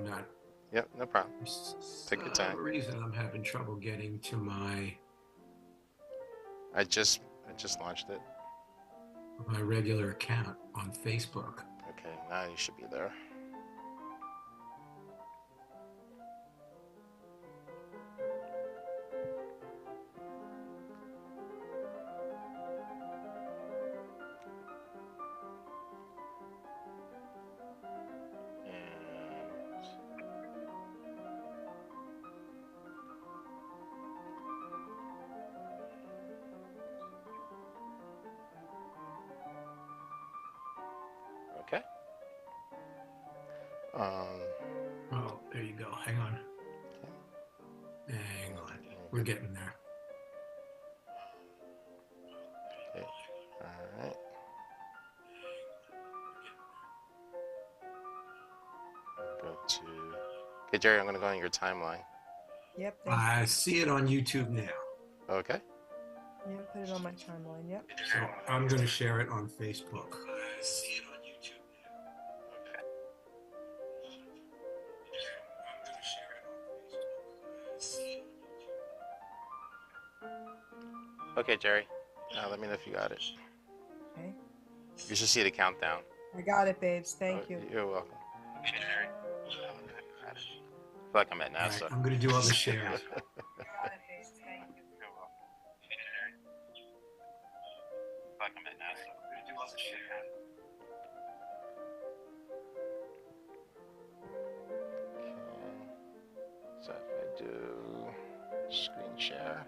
not. Yep, no problem. Take your time. For some reason I'm having trouble getting to my I just launched it. regular account on Facebook. Okay, now you should be there. Okay. Oh, there you go. Hang on. Hang on. We're getting there. Okay. All right. Go to. Okay, Jerry, I'm going to go on your timeline. Yep. I see it on YouTube now. Okay. Yeah, put it on my timeline. Yep. So I'm going to share it on Facebook. I see it on YouTube now. Okay. I'm going to share it on Facebook. I see it on YouTube. Okay, Jerry. Let me know if you got it. Okay. You should see the countdown. I got it, babes. Thank you. You're welcome. Okay, Jerry. I feel like I'm at NASA. Right, I'm going to do all the shares. Got it, babes. Thank you. You're welcome. Okay, Jerry. I feel like I'm at NASA. I'm going to do all the shares. Okay. So if I do screen share.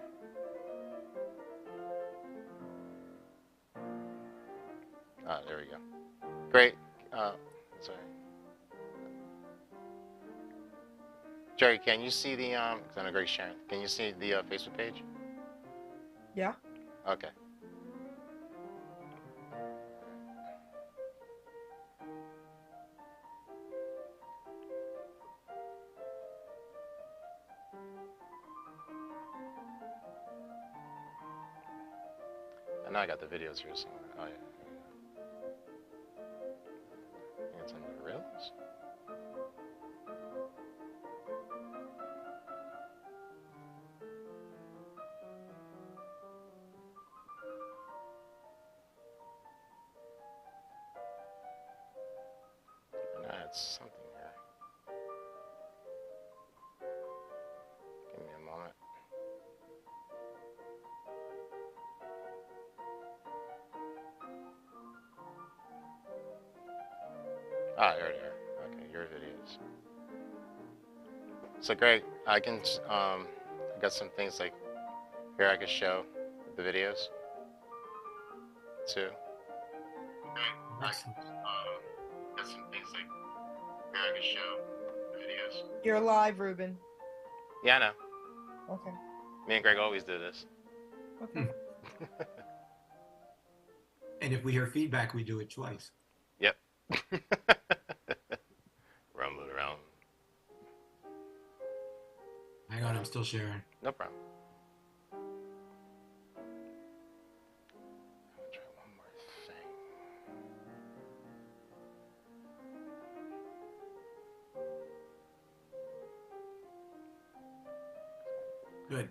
Ah, there we go. Great. Sorry. Jerry, can you see the because I know Greg's sharing. Can you see the Facebook page? Yeah. Okay. And now I got the videos here somewhere. Oh yeah. It's on the rails. Now it's something here. Give me a moment. Ah, there they are. Okay, your videos. So Greg, I can I got some things like here I can show the videos too. Okay, got some things like here I can show the videos. You're live, Reuben. Yeah, I know. Okay. Me and Greg always do this. Okay. And if we hear feedback, we do it twice. Yep. Rumble around. Hang on, I'm still sharing. No problem. I'm gonna try one more thing. Good.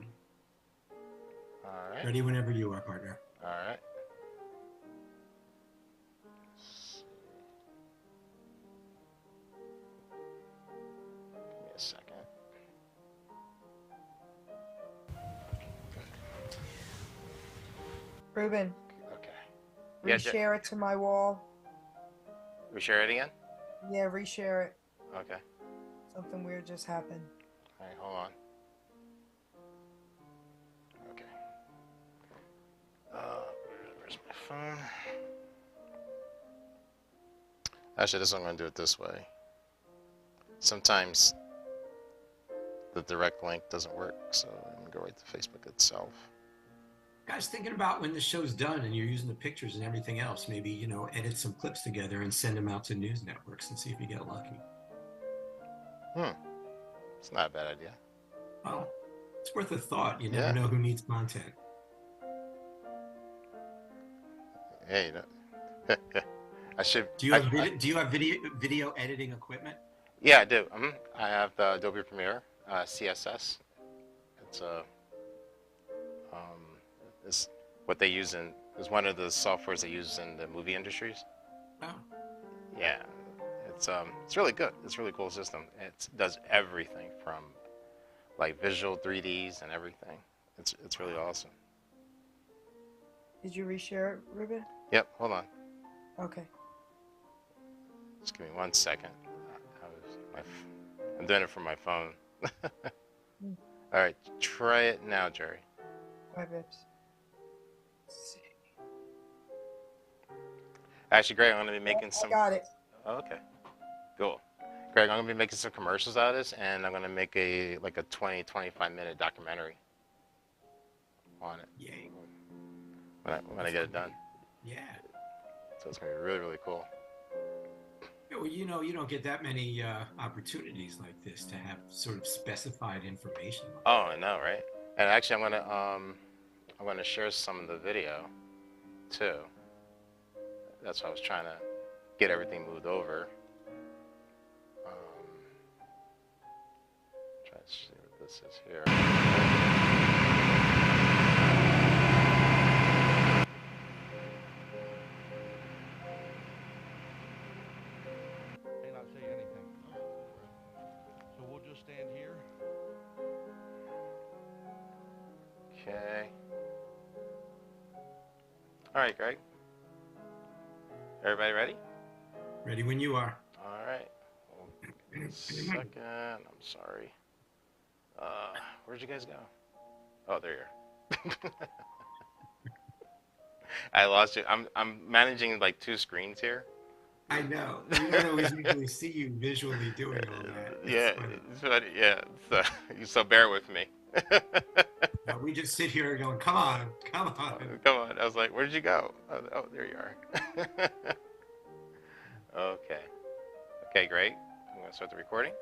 All right. Ready whenever you are, partner. All right. Give me a second. Reuben, Okay. Yeah, reshare it to my wall. Reshare it again? Yeah, reshare it. Okay. Something weird just happened. All right, hold on. Okay. Where's my phone? Actually, this one I'm going to do it this way. Sometimes the direct link doesn't work, so I'm going to go right to Facebook itself. Guys, thinking about when the show's done and you're using the pictures and everything else, maybe, you know, edit some clips together and send them out to news networks and see if you get lucky. It's not a bad idea. Well, it's worth a thought. You never Yeah. know who needs content. Hey, I should. Do you have video editing equipment? Yeah, I do. I have the Adobe Premiere, CSS. It's a um, it's what they use in is one of the softwares they use in the movie industries. Oh, Yeah, it's really good. It's a really cool system. It does everything from like visual 3Ds and everything. It's really awesome. Did you reshare it, Ruben? Yep. Hold on. Okay. Just give me 1 second. I'm doing it from my phone. Hmm. All right, try it now, Jerry. 5 Fs. Actually, Greg, I'm gonna be making I some. got it. Oh, okay, cool. Greg, I'm gonna be making some commercials out of this, and I'm gonna make a 25 minute documentary on it yay. when I get it done. Yeah. So it's gonna be really really cool. Yeah, well, you don't get that many opportunities like this to have sort of specified information. Oh, I know, right? And actually, I'm gonna share some of the video too. That's why I was trying to get everything moved over. Try to see what this is here. May not say anything. So we'll just stand here. Okay. All right, Greg. Everybody ready? Ready when you are. All right. Well, give me a second. I'm sorry. Where'd you guys go? Oh, there you are. I lost you. I'm managing like 2 screens here. I know. We don't always usually see you visually doing all that. Yeah, Funny. it's funny. Yeah. So bear with me. Now, we just sit here going, come on, come on. Come on. I was like, where did you go? Oh, there you are. Okay. Okay, great. I'm going to start the recording.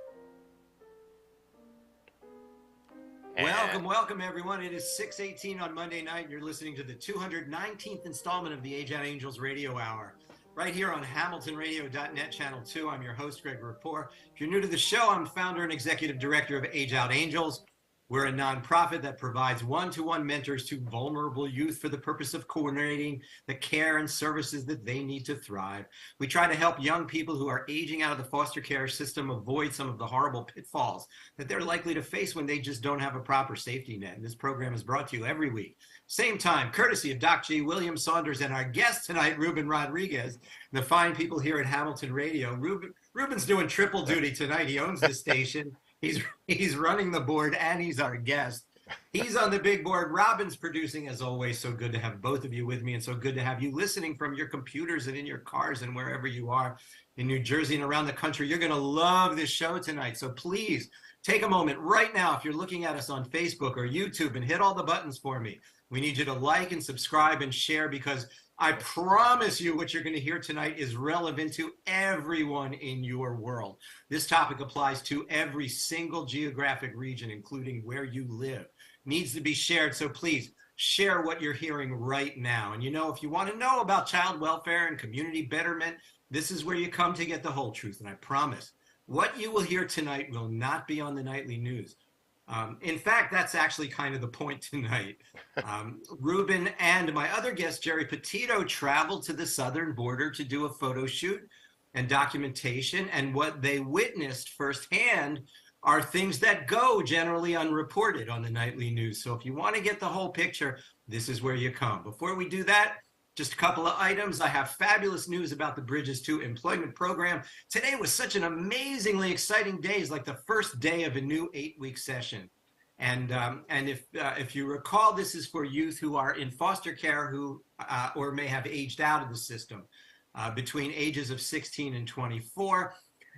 Welcome, welcome, everyone. It is 6:18 on Monday night, and you're listening to the 219th installment of the Age Out Angels Radio Hour, right here on HamiltonRadio.net, Channel 2. I'm your host, Greg Rapport. If you're new to the show, I'm founder and executive director of Age Out Angels. We're a nonprofit that provides one-to-one mentors to vulnerable youth for the purpose of coordinating the care and services that they need to thrive. We try to help young people who are aging out of the foster care system avoid some of the horrible pitfalls that they're likely to face when they just don't have a proper safety net. And this program is brought to you every week. Same time, courtesy of Doc G. William Saunders and our guest tonight, Reuben Rodriguez, the fine people here at Hamilton Radio. Reuben's doing triple duty tonight. He owns the station. He's running the board, and he's our guest. He's on the big board. Robin's producing, as always. So good to have both of you with me, and so good to have you listening from your computers and in your cars and wherever you are in New Jersey and around the country. You're going to love this show tonight. So please take a moment right now, if you're looking at us on Facebook or YouTube, and hit all the buttons for me. We need you to like and subscribe and share, because I promise you what you're going to hear tonight is relevant to everyone in your world. This topic applies to every single geographic region, including where you live. Needs to be shared, so please share what you're hearing right now. And if you want to know about child welfare and community betterment, this is where you come to get the whole truth. And I promise, what you will hear tonight will not be on the nightly news. In fact, that's actually kind of the point tonight. Reuben and my other guest, Geri Petito, traveled to the southern border to do a photo shoot and documentation, and what they witnessed firsthand are things that go generally unreported on the nightly news. So if you want to get the whole picture, this is where you come. Before we do that, just a couple of items. I have fabulous news about the Bridges to Employment program. Today was such an amazingly exciting day. It's like the first day of a new 8-week session. And if you recall, this is for youth who are in foster care who or may have aged out of the system between ages of 16 and 24.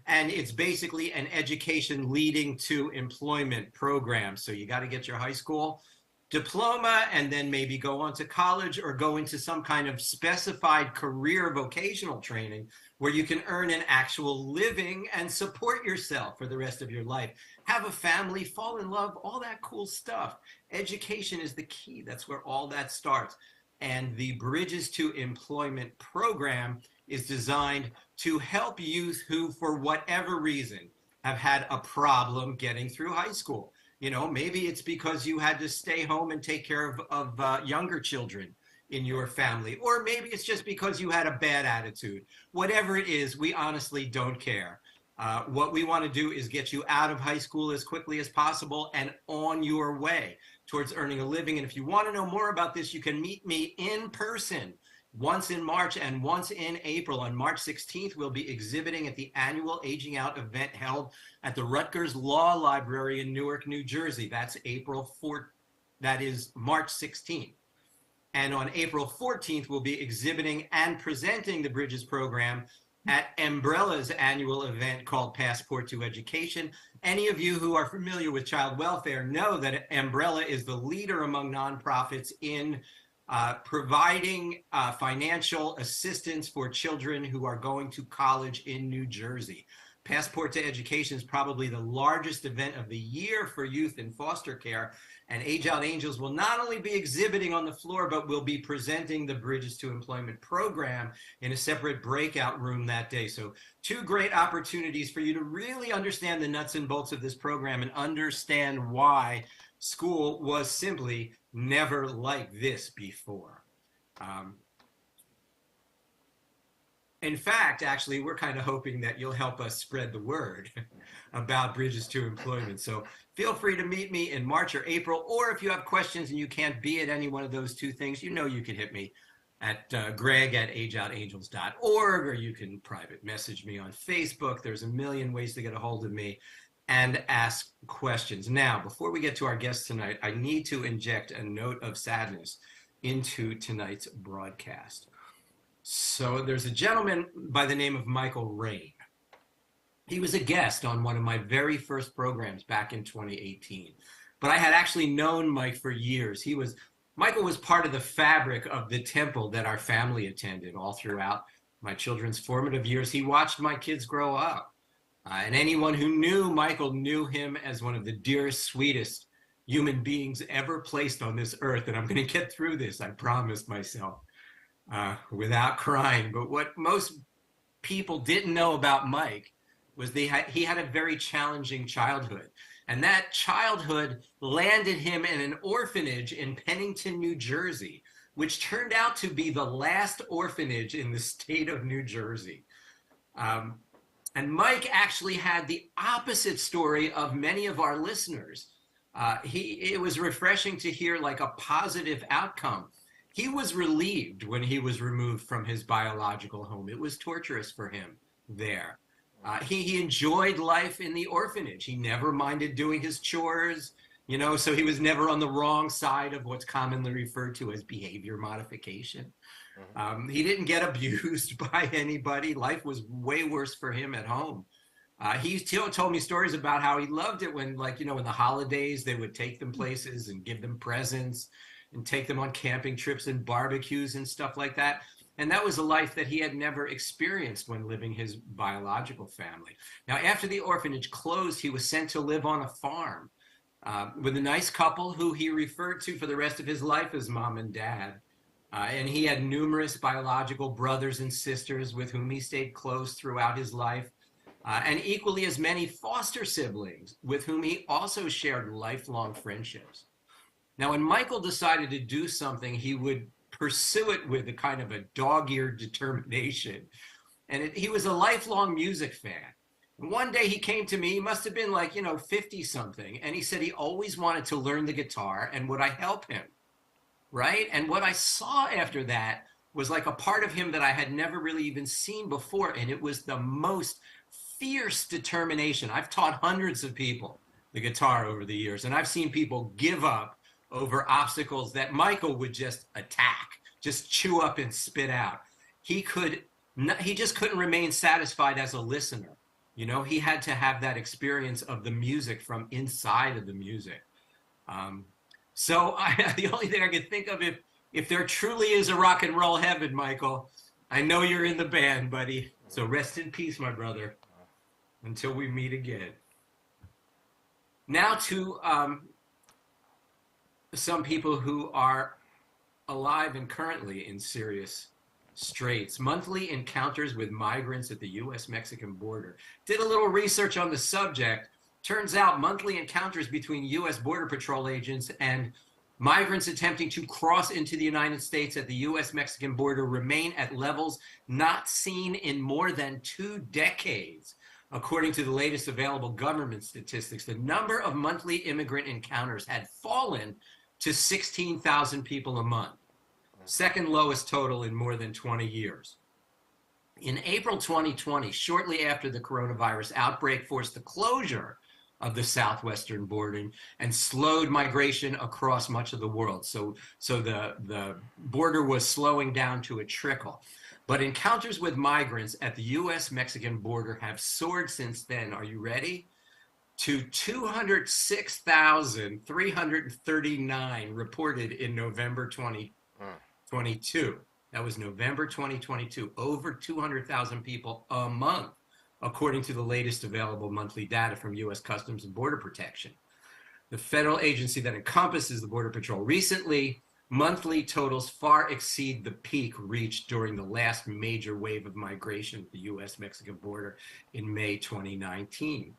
And it's basically an education leading to employment program. So you got to get your high school diploma and then maybe go on to college or go into some kind of specified career vocational training where you can earn an actual living and support yourself for the rest of your life. Have a family, fall in love, all that cool stuff. Education is the key. That's where all that starts. And the Bridges to Employment program is designed to help youth who, for whatever reason, have had a problem getting through high school. You know, maybe it's because you had to stay home and take care of younger children in your family, or maybe it's just because you had a bad attitude. Whatever it is, we honestly don't care. What we want to do is get you out of high school as quickly as possible and on your way towards earning a living. And if you want to know more about this, you can meet me in person once in March and once in April. On March 16th, we'll be exhibiting at the annual Aging Out event held at the Rutgers Law Library in Newark, New Jersey. That's April 4th. That is March 16th. And on April 14th, we'll be exhibiting and presenting the Bridges program at Umbrella's annual event called Passport to Education. Any of you who are familiar with child welfare know that Umbrella is the leader among nonprofits in providing financial assistance for children who are going to college in New Jersey. Passport to Education is probably the largest event of the year for youth in foster care. And Age Out Angels will not only be exhibiting on the floor, but will be presenting the Bridges to Employment program in a separate breakout room that day. So 2 great opportunities for you to really understand the nuts and bolts of this program and understand why school was simply never like this before. In fact, actually, we're kind of hoping that you'll help us spread the word about Bridges to Employment. So feel free to meet me in March or April, or if you have questions and you can't be at any one of those 2 things, you know you can hit me at greg@ageoutangels.org, or you can private message me on Facebook. There's a million ways to get a hold of me and ask questions. Now, before we get to our guest tonight, I need to inject a note of sadness into tonight's broadcast. So there's a gentleman by the name of Michael Rain. He was a guest on one of my very first programs back in 2018. But I had actually known Mike for years. Michael was part of the fabric of the temple that our family attended all throughout my children's formative years. He watched my kids grow up. And anyone who knew Michael knew him as one of the dearest, sweetest human beings ever placed on this earth. And I'm going to get through this, I promised myself. Without crying. But what most people didn't know about Mike was he had a very challenging childhood. And that childhood landed him in an orphanage in Pennington, New Jersey, which turned out to be the last orphanage in the state of New Jersey. And Mike actually had the opposite story of many of our listeners. It was refreshing to hear like a positive outcome. He was relieved when he was removed from his biological home. It was torturous for him there. He enjoyed life in the orphanage. He never minded doing his chores, you know, so he was never on the wrong side of what's commonly referred to as behavior modification. He didn't get abused by anybody. Life was way worse for him at home. He told me stories about how he loved it when, like, you know, in the holidays, they would take them places and give them presents and take them on camping trips and barbecues and stuff like that. And that was a life that he had never experienced when living his biological family. Now, after the orphanage closed, he was sent to live on a farm with a nice couple who he referred to for the rest of his life as mom and dad. And he had numerous biological brothers and sisters with whom he stayed close throughout his life, and equally as many foster siblings with whom he also shared lifelong friendships. Now, when Michael decided to do something, he would pursue it with a kind of a dog-eared determination. And he was a lifelong music fan. And one day he came to me, he must have been like, 50-something. And he said he always wanted to learn the guitar, and would I help him? Right? And what I saw after that was like a part of him that I had never really even seen before. And it was the most fierce determination. I've taught hundreds of people the guitar over the years, and I've seen people give up over obstacles that Michael would just attack, just chew up and spit out. He just couldn't remain satisfied as a listener. He had to have that experience of the music from inside of the music. So the only thing I could think of, if there truly is a rock and roll heaven, Michael, I know you're in the band, buddy. So rest in peace, my brother, until we meet again. Now to some people who are alive and currently in serious Straits, monthly encounters with migrants at the U.S.-Mexican border. Did a little research on the subject. Turns out monthly encounters between U.S. Border Patrol agents and migrants attempting to cross into the United States at the U.S.-Mexican border remain at levels not seen in more than 2 decades. According to the latest available government statistics, the number of monthly immigrant encounters had fallen to 16,000 people a month. Second lowest total in more than 20 years. In April 2020, shortly after the coronavirus outbreak forced the closure of the southwestern border and slowed migration across much of the world. So the border was slowing down to a trickle. But encounters with migrants at the U.S.-Mexican border have soared since then. Are you ready? To 206,339 reported in November 2022. That was November 2022, over 200,000 people a month, according to the latest available monthly data from U.S. Customs and Border Protection, the federal agency that encompasses the Border Patrol. Recently, monthly totals far exceed the peak reached during the last major wave of migration at the U.S.-Mexican border in May 2019.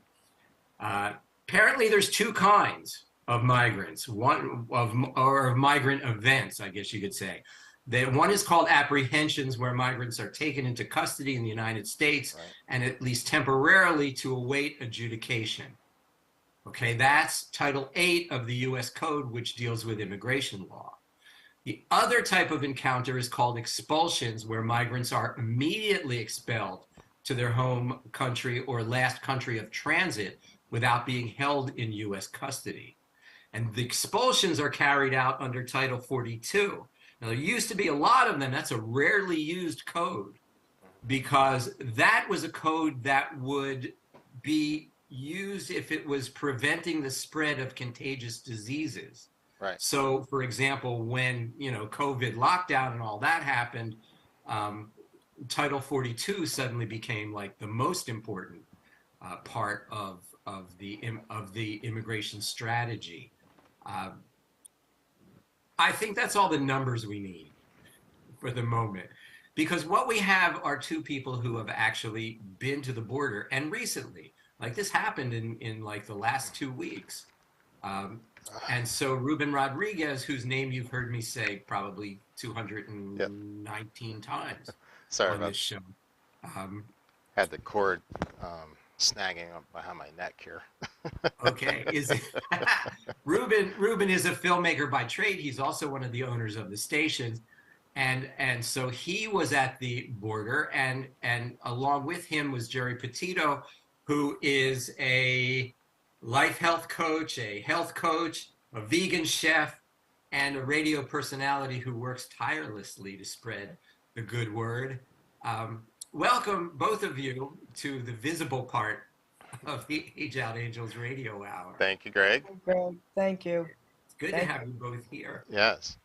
Apparently, there's 2 kinds of migrants, or migrant events, I guess you could say. One is called apprehensions, where migrants are taken into custody in the United States, right, and at least temporarily to await adjudication. Okay, that's Title 8 of the U.S. Code, which deals with immigration law. The other type of encounter is called expulsions, where migrants are immediately expelled to their home country or last country of transit without being held in U.S. custody. And the expulsions are carried out under Title 42. Now, there used to be a lot of them. That's a rarely used code, because that was a code that would be used if it was preventing the spread of contagious diseases. Right. So, for example, when, COVID lockdown and all that happened, Title 42 suddenly became like the most important part of the immigration strategy. I think that's all the numbers we need for the moment, because what we have are 2 people who have actually been to the border, and recently, like this happened in like the last 2 weeks. And so Reuben Rodriguez, whose name you've heard me say probably 219 times on this show. Had the cord snagging up behind my neck here. Okay, Reuben is a filmmaker by trade. He's also one of the owners of the stations, and so he was at the border, and along with him was Geri Petito, who is a life health coach, a health coach, a vegan chef, and a radio personality who works tirelessly to spread the good word. Welcome, both of you, to the visible part of the Age Out Angels Radio Hour. Thank you, Greg. Greg, thank you. It's good to have you both here. Yes.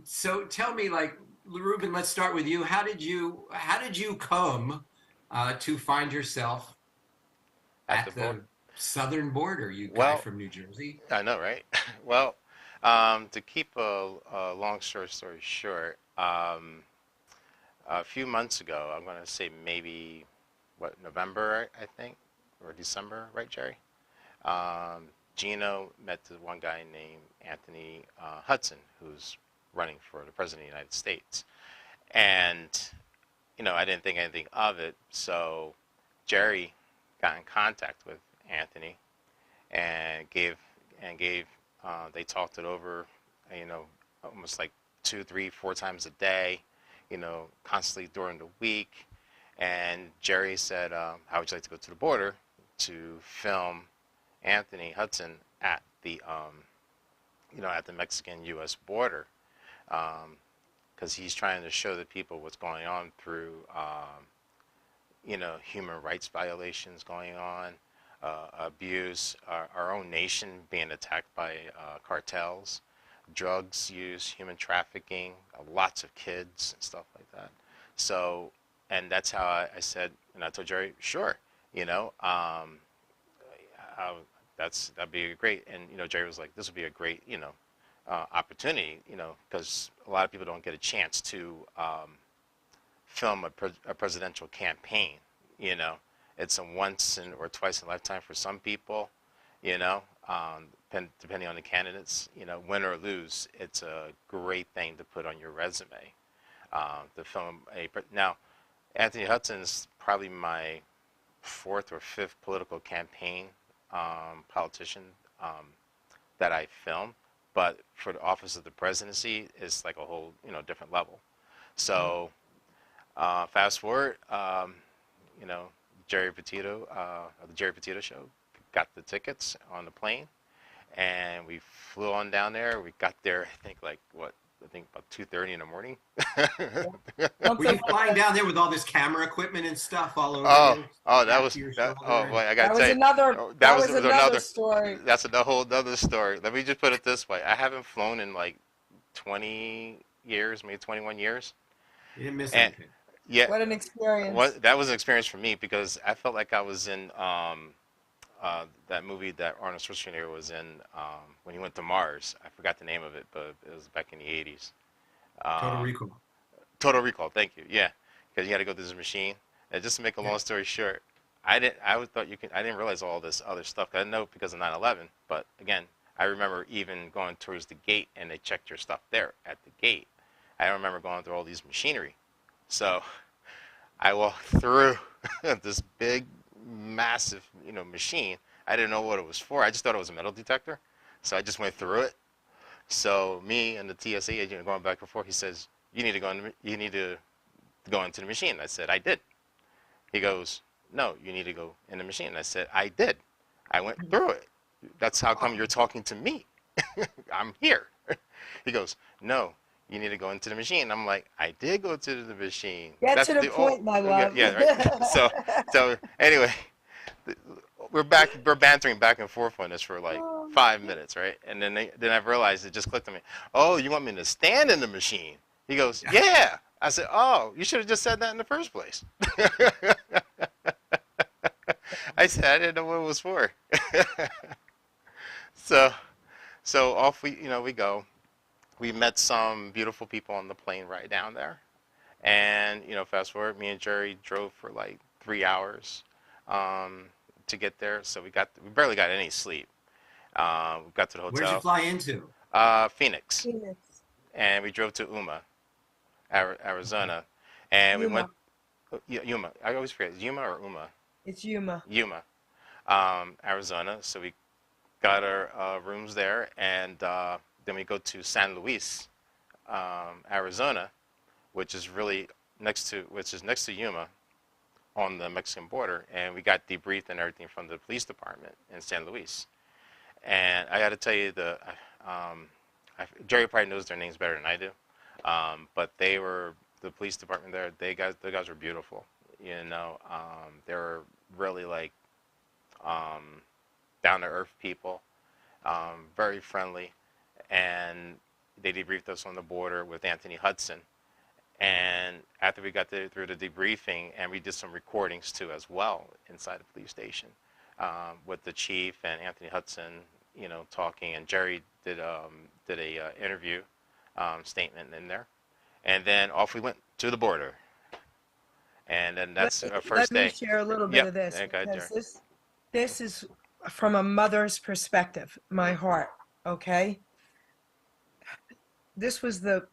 So tell me, like, Reuben, let's start with you. How did you come to find yourself at the southern border? You guy from New Jersey. I know, right? Well, to keep a long story short, a few months ago, I'm going to say maybe, November, I think, or December, right, Jerry? Gino met the one guy named Anthony Hudson, who's running for the President of the United States. And, I didn't think anything of it, so Jerry got in contact with Anthony and they talked it over, almost like 2, 3, 4 times a day, constantly during the week. And Jerry said, how would you like to go to the border to film Anthony Hudson at the, at the Mexican-U.S. border? Because he's trying to show the people what's going on through, human rights violations going on, abuse, our own nation being attacked by cartels, drugs use, human trafficking, lots of kids and stuff like that. So, and that's how I said, and I told Jerry, sure, that'd be great. And Jerry was like, this would be a great opportunity, because a lot of people don't get a chance to film a presidential campaign. You know, it's a once or twice in a lifetime for some people. You know, depending on the candidates. You know, win or lose, it's a great thing to put on your resume. To film now, Anthony Hudson's probably my fourth or fifth political campaign politician that I filmed, but for the office of the presidency, it's like a whole different level. So fast forward, you know, Geri Petito, of the Geri Petito show, got the tickets on the plane, and we flew on down there. We got there, I think, about 2:30 in the morning. Were you flying down there with all this camera equipment and stuff all over you? That was that. Oh boy, I gotta tell you, that was another story. That's a whole other story. Let me just put it this way: I haven't flown in like 20 years, maybe 21 years. You didn't miss anything. Yeah. What an experience! That was an experience for me because I felt like I was in that movie that Arnold Schwarzenegger was in when he went to Mars. I forgot the name of it, but it was back in the 80s. Total Recall. Total Recall. Thank you. Yeah, because you had to go through this machine. And just to make a long story short, I didn't realize all this other stuff. I didn't know because of 9/11. But again, I remember even going towards the gate and they checked your stuff there at the gate. I remember going through all these machinery. So I walked through this big, massive, machine. I didn't know what it was for. I just thought it was a metal detector. So I just went through it. So me and the TSA agent going back and forth. He says, "You need to go into the machine." I said, "I did." He goes, "No, you need to go in the machine." I said, "I did. I went through it. That's how come you're talking to me. I'm here." He goes, "No, you need to go into the machine." I'm like, "I did go to the machine." That's to the point, my love. Yeah, right. So anyway, we're bantering back and forth on this for like 5 minutes, right? And then I realized it just clicked on me. "Oh, you want me to stand in the machine?" He goes, "Yeah." I said, "Oh, you should have just said that in the first place." I said, "I didn't know what it was for." So off we go. We met some beautiful people on the plane right down there. And, fast forward, me and Geri drove for like 3 hours to get there. So we barely got any sleep. We got to the hotel. Where'd you fly into? Phoenix. And we drove to Arizona. And we went Yuma. I always forget. Is Yuma or Uma? It's Yuma. Yuma, Arizona. So we got our rooms there, and then we go to San Luis, Arizona, which is next to Yuma, on the Mexican border, and we got debriefed and everything from the police department in San Luis. And I got to tell you, Geri probably knows their names better than I do, but the police department there. The guys were beautiful. They were really like down to earth people, very friendly, and they debriefed us on the border with Anthony Hudson. And after we got through the debriefing, and we did some recordings too as well inside the police station with the chief and Anthony Hudson, talking, and Geri did a interview statement in there, and then off we went to the border, and then that's our first day. Let me share a little bit of this, because this is from a mother's perspective, my heart. Okay, this was the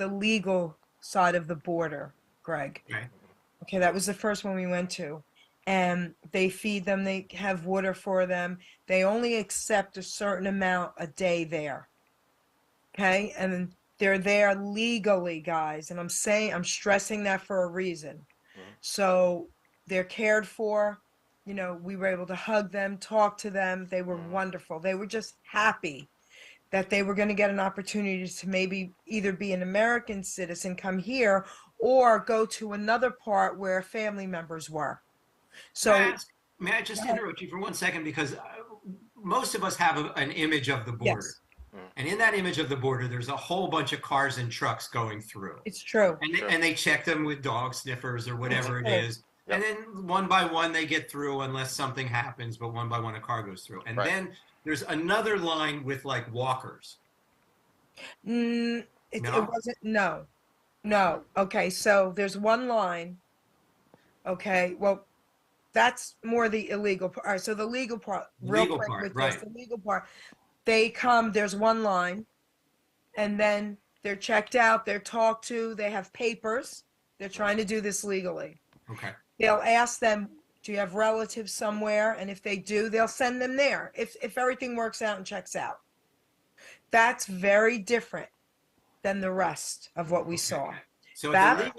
legal side of the border, Greg. Okay, that was the first one we went to. And they feed them, they have water for them. They only accept a certain amount a day there. Okay, and they're there legally, guys. And I'm stressing that for a reason. Mm-hmm. So they're cared for. We were able to hug them, talk to them. They were wonderful. They were just happy that they were going to get an opportunity to maybe either be an American citizen, come here, or go to another part where family members were. So may I just interrupt you for 1 second, because most of us have an image of the border. Yes. And in that image of the border, there's a whole bunch of cars and trucks going through. It's true. And they check them with dog sniffers or whatever it is. Yep. And then one by one they get through unless something happens, but one by one a car goes through. And then there's another line with like walkers. It wasn't. No. No. Okay, so there's one line. Okay, well, that's more the illegal part. All right, so the legal part, real Legal quick part, with this, right. the legal part, they come, there's one line, and then they're checked out, they're talked to, they have papers. They're trying to do this legally. Okay. They'll ask them, do you have relatives somewhere? And if they do, they'll send them there if everything works out and checks out. That's very different than the rest of what we saw. So at That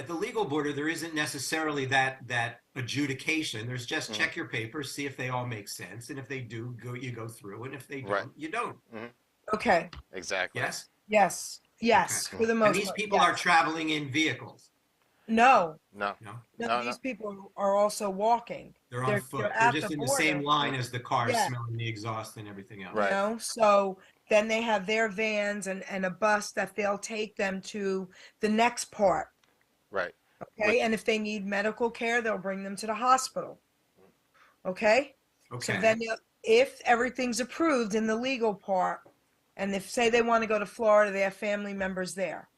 the legal border, there isn't necessarily that adjudication. There's just check your papers, see if they all make sense, and if they do, you go through, and if they don't, you don't. okay. Exactly. Yes. Yes, Okay. for the And most these part. people are traveling in vehicles. No, No. these people are also walking. They're on foot. They're at just the in the border. same line as the cars, Yeah. smelling the exhaust and everything else. You Right. know, so then they have their vans and a bus that they'll take them to the next part. Right. Okay. And if they need medical care, they'll bring them to the hospital. Okay. Okay. So then if everything's approved in the legal part, and if say they want to go to Florida, they have family members there,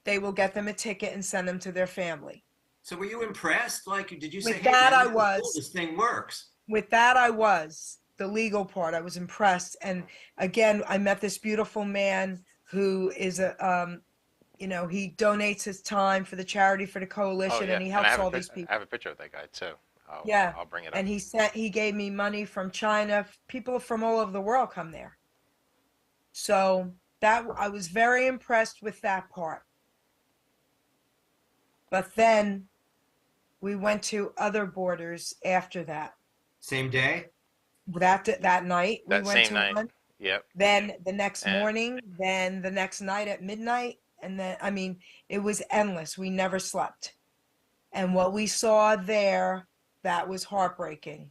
they will get them a ticket and send them to their family. So were you impressed? Like, did you say, With hey, that, man, I was. cool, this thing works? With that, I was. The legal part, I was impressed. And again, I met this beautiful man who is you know, he donates his time for the charity for the coalition, and he helps all these people. I have a picture of that guy too. I'll bring it up. And he gave me money from China. People from all over the world come there. So that I was very impressed with that part. But then we went to other borders after that. Same day? That night we went same to night. one. Yep. Then the next morning, then the next night at midnight, and then I mean, it was endless. We never slept. And what we saw there, that was heartbreaking.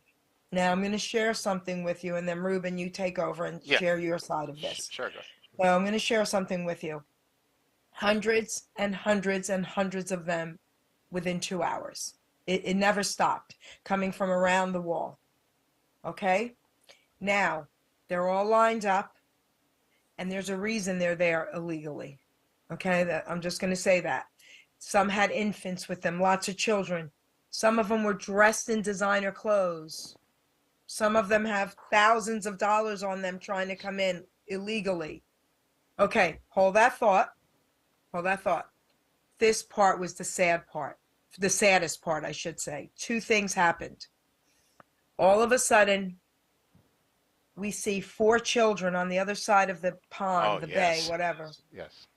Now I'm going to share something with you, and then Reuben, you take over and share your side of this. Sure, go. So I'm going to share something with you. Hundreds and hundreds and hundreds of them within 2 hours. It never stopped, coming from around the wall. Okay? Now, they're all lined up, and there's a reason they're there illegally. Okay? I'm just going to say that. Some had infants with them, lots of children. Some of them were dressed in designer clothes. Some of them have thousands of dollars on them trying to come in illegally. Okay, hold that thought. Hold that thought. This part was the sad part. The saddest part, I should say. Two things happened. All of a sudden, we see 4 children on the other side of the pond, bay, whatever. Yes.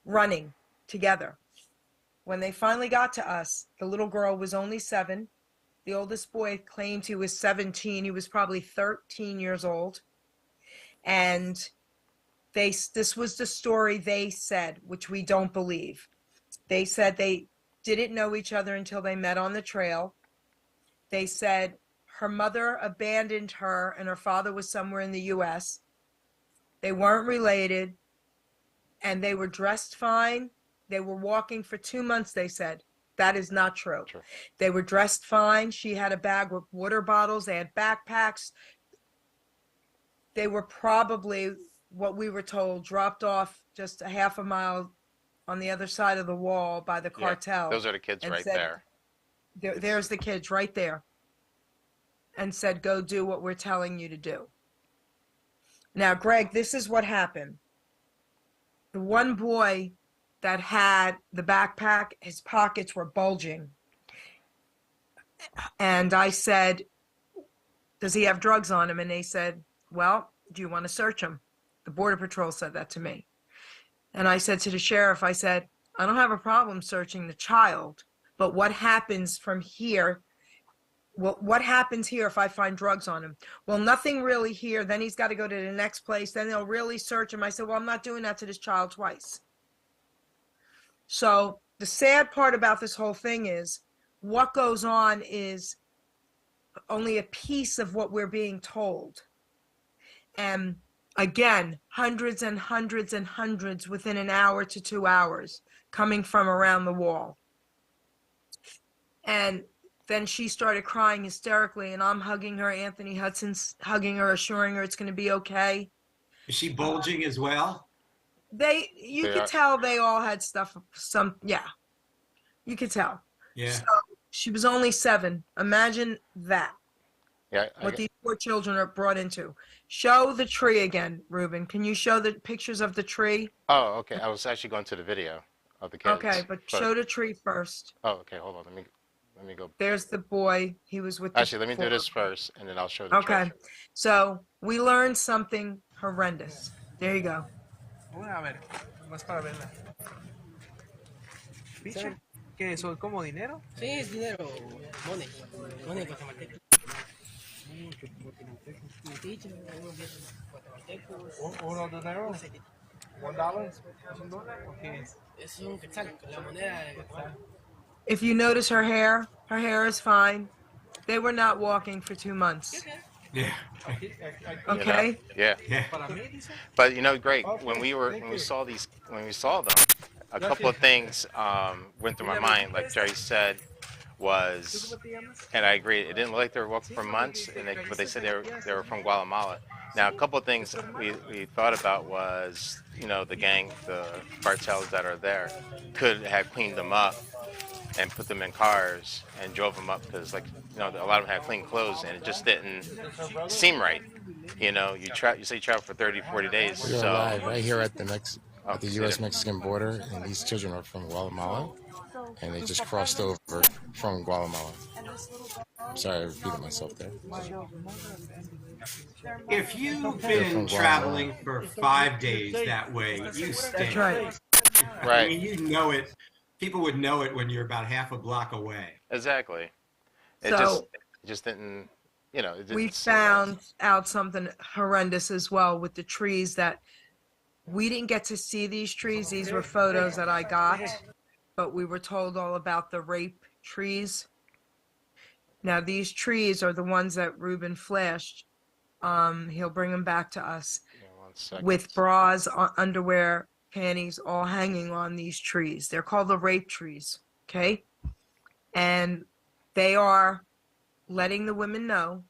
Running together. When they finally got to us, the little girl was only 7. The oldest boy claimed he was 17. He was probably 13 years old. And this was the story they said, which we don't believe. They said they didn't know each other until they met on the trail. They said her mother abandoned her and her father was somewhere in the U.S. They weren't related, and they were dressed fine. They were walking for 2 months, they said. That is not true. They were dressed fine. She had a bag with water bottles. They had backpacks. They were probably, what we were told, dropped off just a half a mile on the other side of the wall by the cartel. Those are the kids right there. There's the kids right there. And said, go do what we're telling you to do. Now, Greg, this is what happened. The one boy that had the backpack, his pockets were bulging. And I said, does he have drugs on him? And they said, well, do you want to search him? The Border Patrol said that to me. And I said to the sheriff, I said, I don't have a problem searching the child, but what happens from here? Well, what happens here if I find drugs on him? Well, nothing really here. Then he's got to go to the next place. Then they'll really search him. I said, well, I'm not doing that to this child twice. So the sad part about this whole thing is what goes on is only a piece of what we're being told. And again, hundreds and hundreds and hundreds within an hour to 2 hours coming from around the wall. And then she started crying hysterically, and I'm hugging her. Anthony Hudson's hugging her, assuring her it's going to be okay. Is she bulging as well? You could tell they all had stuff. You could tell. Yeah. So she was only 7. Imagine that. Yeah. What these poor children are brought into. Show the tree again, Reuben. Can you show the pictures of the tree? Oh, okay. I was actually going to the video of the kids. Okay, but show the tree first. Oh, okay. Hold on. Let me go. There's the boy. He was with. Actually, let me do this first, and then I'll show the tree. Okay. So we learned something horrendous. There you go. A ver, más para verla. ¿Picha? ¿Qué es eso? ¿Como dinero? Sí, es dinero. Money. Money guatemalteco. ¿Uno de dinero? $1? ¿Es un dólar? ¿O qué es? Es un quetzal, la moneda de Guatemala. If you notice her hair is fine. They were not walking for 2 months. Yeah. Okay. Yeah. But Greg, when we saw them, a couple of things went through my mind. Like Jerry said, and I agree, it didn't look like they were walking for months, but they said they were from Guatemala. Now, a couple of things we thought about was, the gang, the cartels that are there, could have cleaned them up and put them in cars and drove them up because, a lot of them had clean clothes and it just didn't seem right. You say you travel for 30, 40 days. We are so live right here at the U.S.-Mexican border, and these children are from Guatemala, and they just crossed over from Guatemala. I'm sorry, I repeated myself there. If you've been traveling for 5 days that way, you stink. That's right. Right. I mean, you know it. People would know it when you're about half a block away. Exactly. It just didn't, it didn't We seem found right. out something horrendous as well with the trees that we didn't get to see these trees. These were photos that I got, but we were told all about the rape trees. Now, these trees are the ones that Reuben flashed. He'll bring them back to us with bras, underwear, panties, all hanging on these trees. They're called the rape trees, okay? And they are letting the women know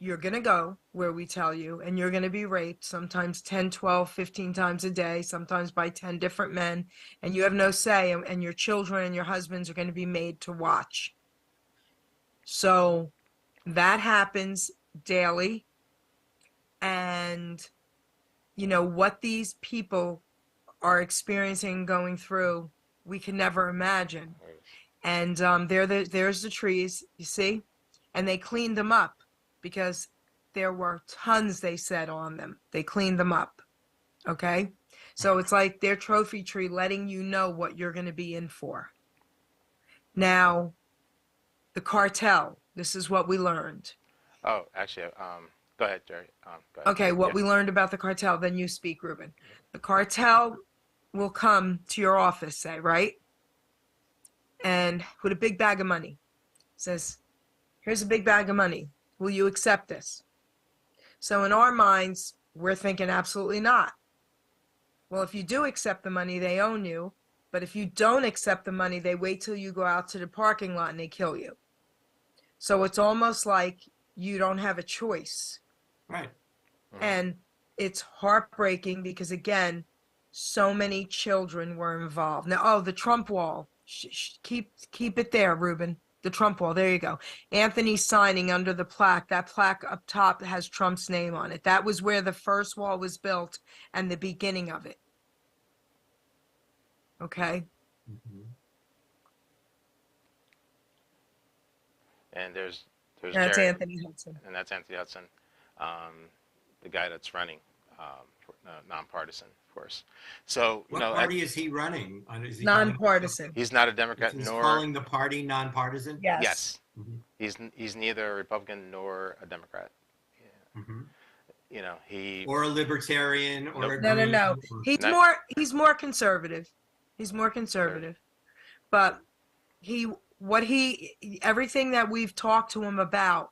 you're going to go where we tell you, and you're going to be raped sometimes 10, 12, 15 times a day, sometimes by 10 different men, and you have no say, and your children and your husbands are going to be made to watch. So that happens daily. And, what these people are experiencing, going through, we can never imagine. And there's the trees, you see? And they cleaned them up because there were tons, they said, on them. They cleaned them up, okay? So it's like their trophy tree letting you know what you're going to be in for. Now, the cartel, this is what we learned. Oh, actually, go ahead, Jerry. Go ahead. Okay, what we learned about the cartel, then you speak, Reuben. The cartel will come to your office, say, right? And with a big bag of money. Says, here's a big bag of money. Will you accept this? So in our minds, we're thinking absolutely not. Well, if you do accept the money, they own you. But if you don't accept the money, they wait till you go out to the parking lot and they kill you. So it's almost like you don't have a choice. Right. And it's heartbreaking because, again, so many children were involved. Now, the Trump wall. Keep it there, Reuben. The Trump wall. There you go. Anthony's signing under the plaque. That plaque up top has Trump's name on it. That was where the first wall was built and the beginning of it. Okay? Mm-hmm. And there's That's Jerry, Anthony Hudson. and that's Anthony Hudson, the guy that's running, nonpartisan, of course. So what party is he running? Is he Nonpartisan. He's not a Democrat He's nor calling the party nonpartisan. Yes. Yes. Mm-hmm. He's neither a Republican nor a Democrat. Yeah. Mm-hmm. He or a libertarian or a No. green. He's more conservative. He's more conservative. But everything that we've talked to him about,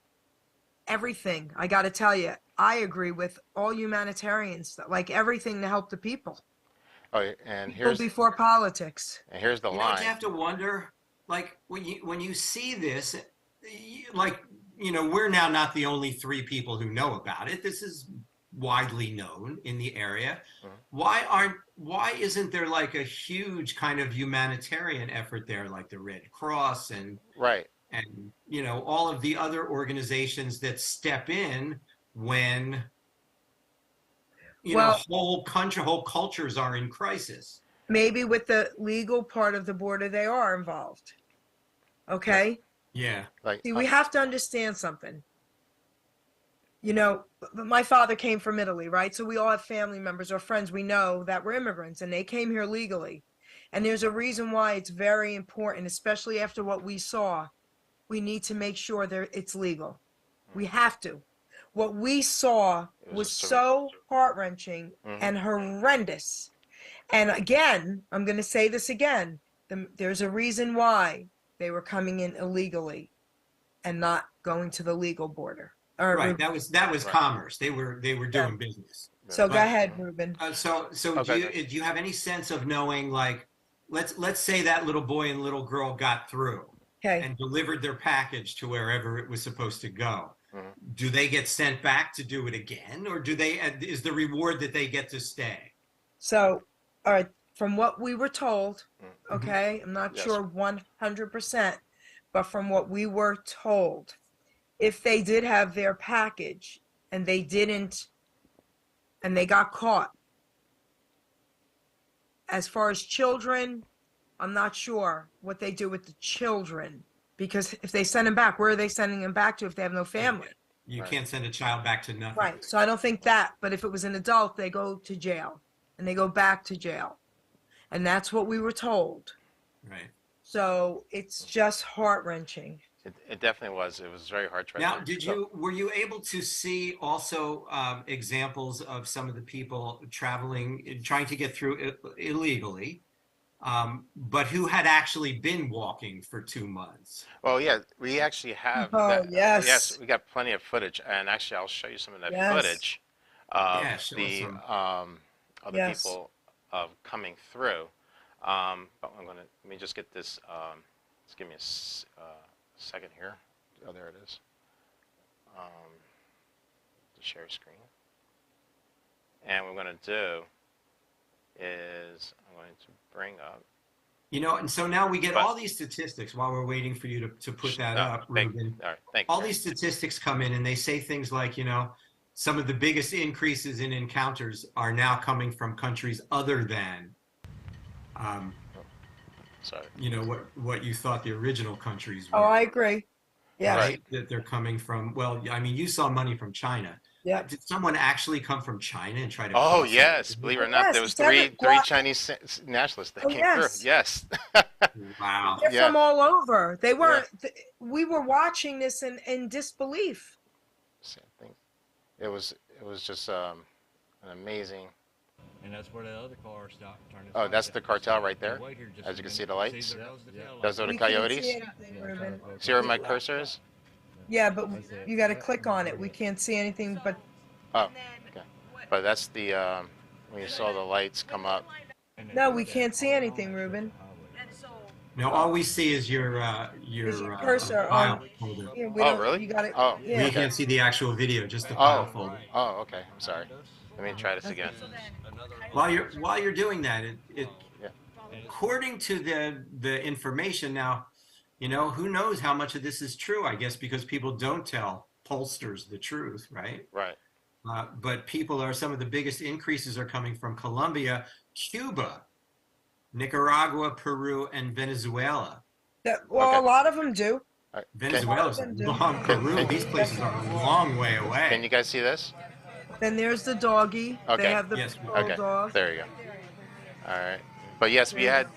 everything, I got to tell you, I agree with all humanitarians, like everything to help the people. Oh, and People before politics. And here's the line. You have to wonder, like when you see this, we're now not the only 3 people who know about it. This is widely known in the area. Mhm. Why isn't there like a huge kind of humanitarian effort there, like the Red Cross Right. and you know, all of the other organizations that step in when, you know, Well, whole cultures are in crisis. maybe with the legal part of the border, they are involved. Okay. Yeah. Like, See, we have to understand something. You know, my father came from Italy, right? So we all have family members or friends we know that were immigrants and they came here legally. And there's a reason why it's very important, especially after what we saw. We need to make sure that it's legal. We have to. What we saw it was a so heart-wrenching Mhm. and horrendous. And again, I'm going to say this again. There's a reason why they were coming in illegally and not going to the legal border. Right. That was Right. commerce. They were doing business. So But- go ahead, Reuben. So Okay. do you have any sense of knowing, like, let's say that little boy and little girl got through Okay. and delivered their package to wherever it was supposed to go? Mhm. Do they get sent back to do it again, or is the reward that they get to stay? So, all right, from what we were told, Mhm. okay, I'm not Yes. sure 100%, but from what we were told, if they did have their package and they didn't, and they got caught, as far as children, I'm not sure what they do with the children, because if they send them back, where are they sending them back to if they have no family? You Right. can't send a child back to nothing. Right. So I don't think that, but if it was an adult, they go to jail and they go back to jail. And that's what we were told. Right. So it's just heart-wrenching. It definitely was. It was very hard. Now, were you able to see also examples of some of the people traveling, trying to get through illegally, but who had actually been walking for 2 months? Well, yeah, we actually have Oh, that. yes. Yes, we got plenty of footage, and actually, I'll show you some of that Yes. footage of Yeah, show us the some. other Yes. people coming through. But let me just get this. Just give me a second here. Oh, there it is. To share screen. And what I'm going to do is I'm going to bring up. You know, and so now we get But- all these statistics while we're waiting for you to put that No, up, thank- Reuben. All right, thank you. All these statistics come in and they say things like, you know, some of the biggest increases in encounters are now coming from countries other than, Sorry. you know, what you thought the original countries were. Oh, I agree. Yeah. Right? That they're coming from, well, I mean, you saw money from China. Yeah. Did someone actually come from China and try to Oh cross yes, over? believe it or not, Yes, there was it's every- three Chinese nationalists that Oh, came yes. through. Yes. Wow. They're Yeah. from all over. They weren't, we were watching this in disbelief. Same thing. It was just an amazing. And that's where the other car stopped. Oh, that's the cartel right there. As you can see the lights. Those are the We can't coyotes. see anything, Reuben. See where my cursor is? Yeah, but you got to click on it. We can't see anything but. Oh, okay. But that's the when you saw the lights come up. No, we can't see anything, Reuben. No, all we see is your Is your cursor file on- folder. Yeah, we Oh, don't- really? You got it. Oh, Yeah. We can't see the actual video, just the file folder. Oh, okay. I'm sorry. Let me try this again. While you're doing that, it Yeah. according to the information now, you know, who knows how much of this is true? I guess because people don't tell pollsters the truth, right? Right. But some of the biggest increases are coming from Colombia, Cuba, Nicaragua, Peru, and Venezuela. Well, Okay. a lot of them do. All right. Venezuela's long. Peru, these places are a long way away. Can you guys see this? Then there's the doggy. Okay. They have the Yes. Okay. bulldog. There you go. All right. But yes, we had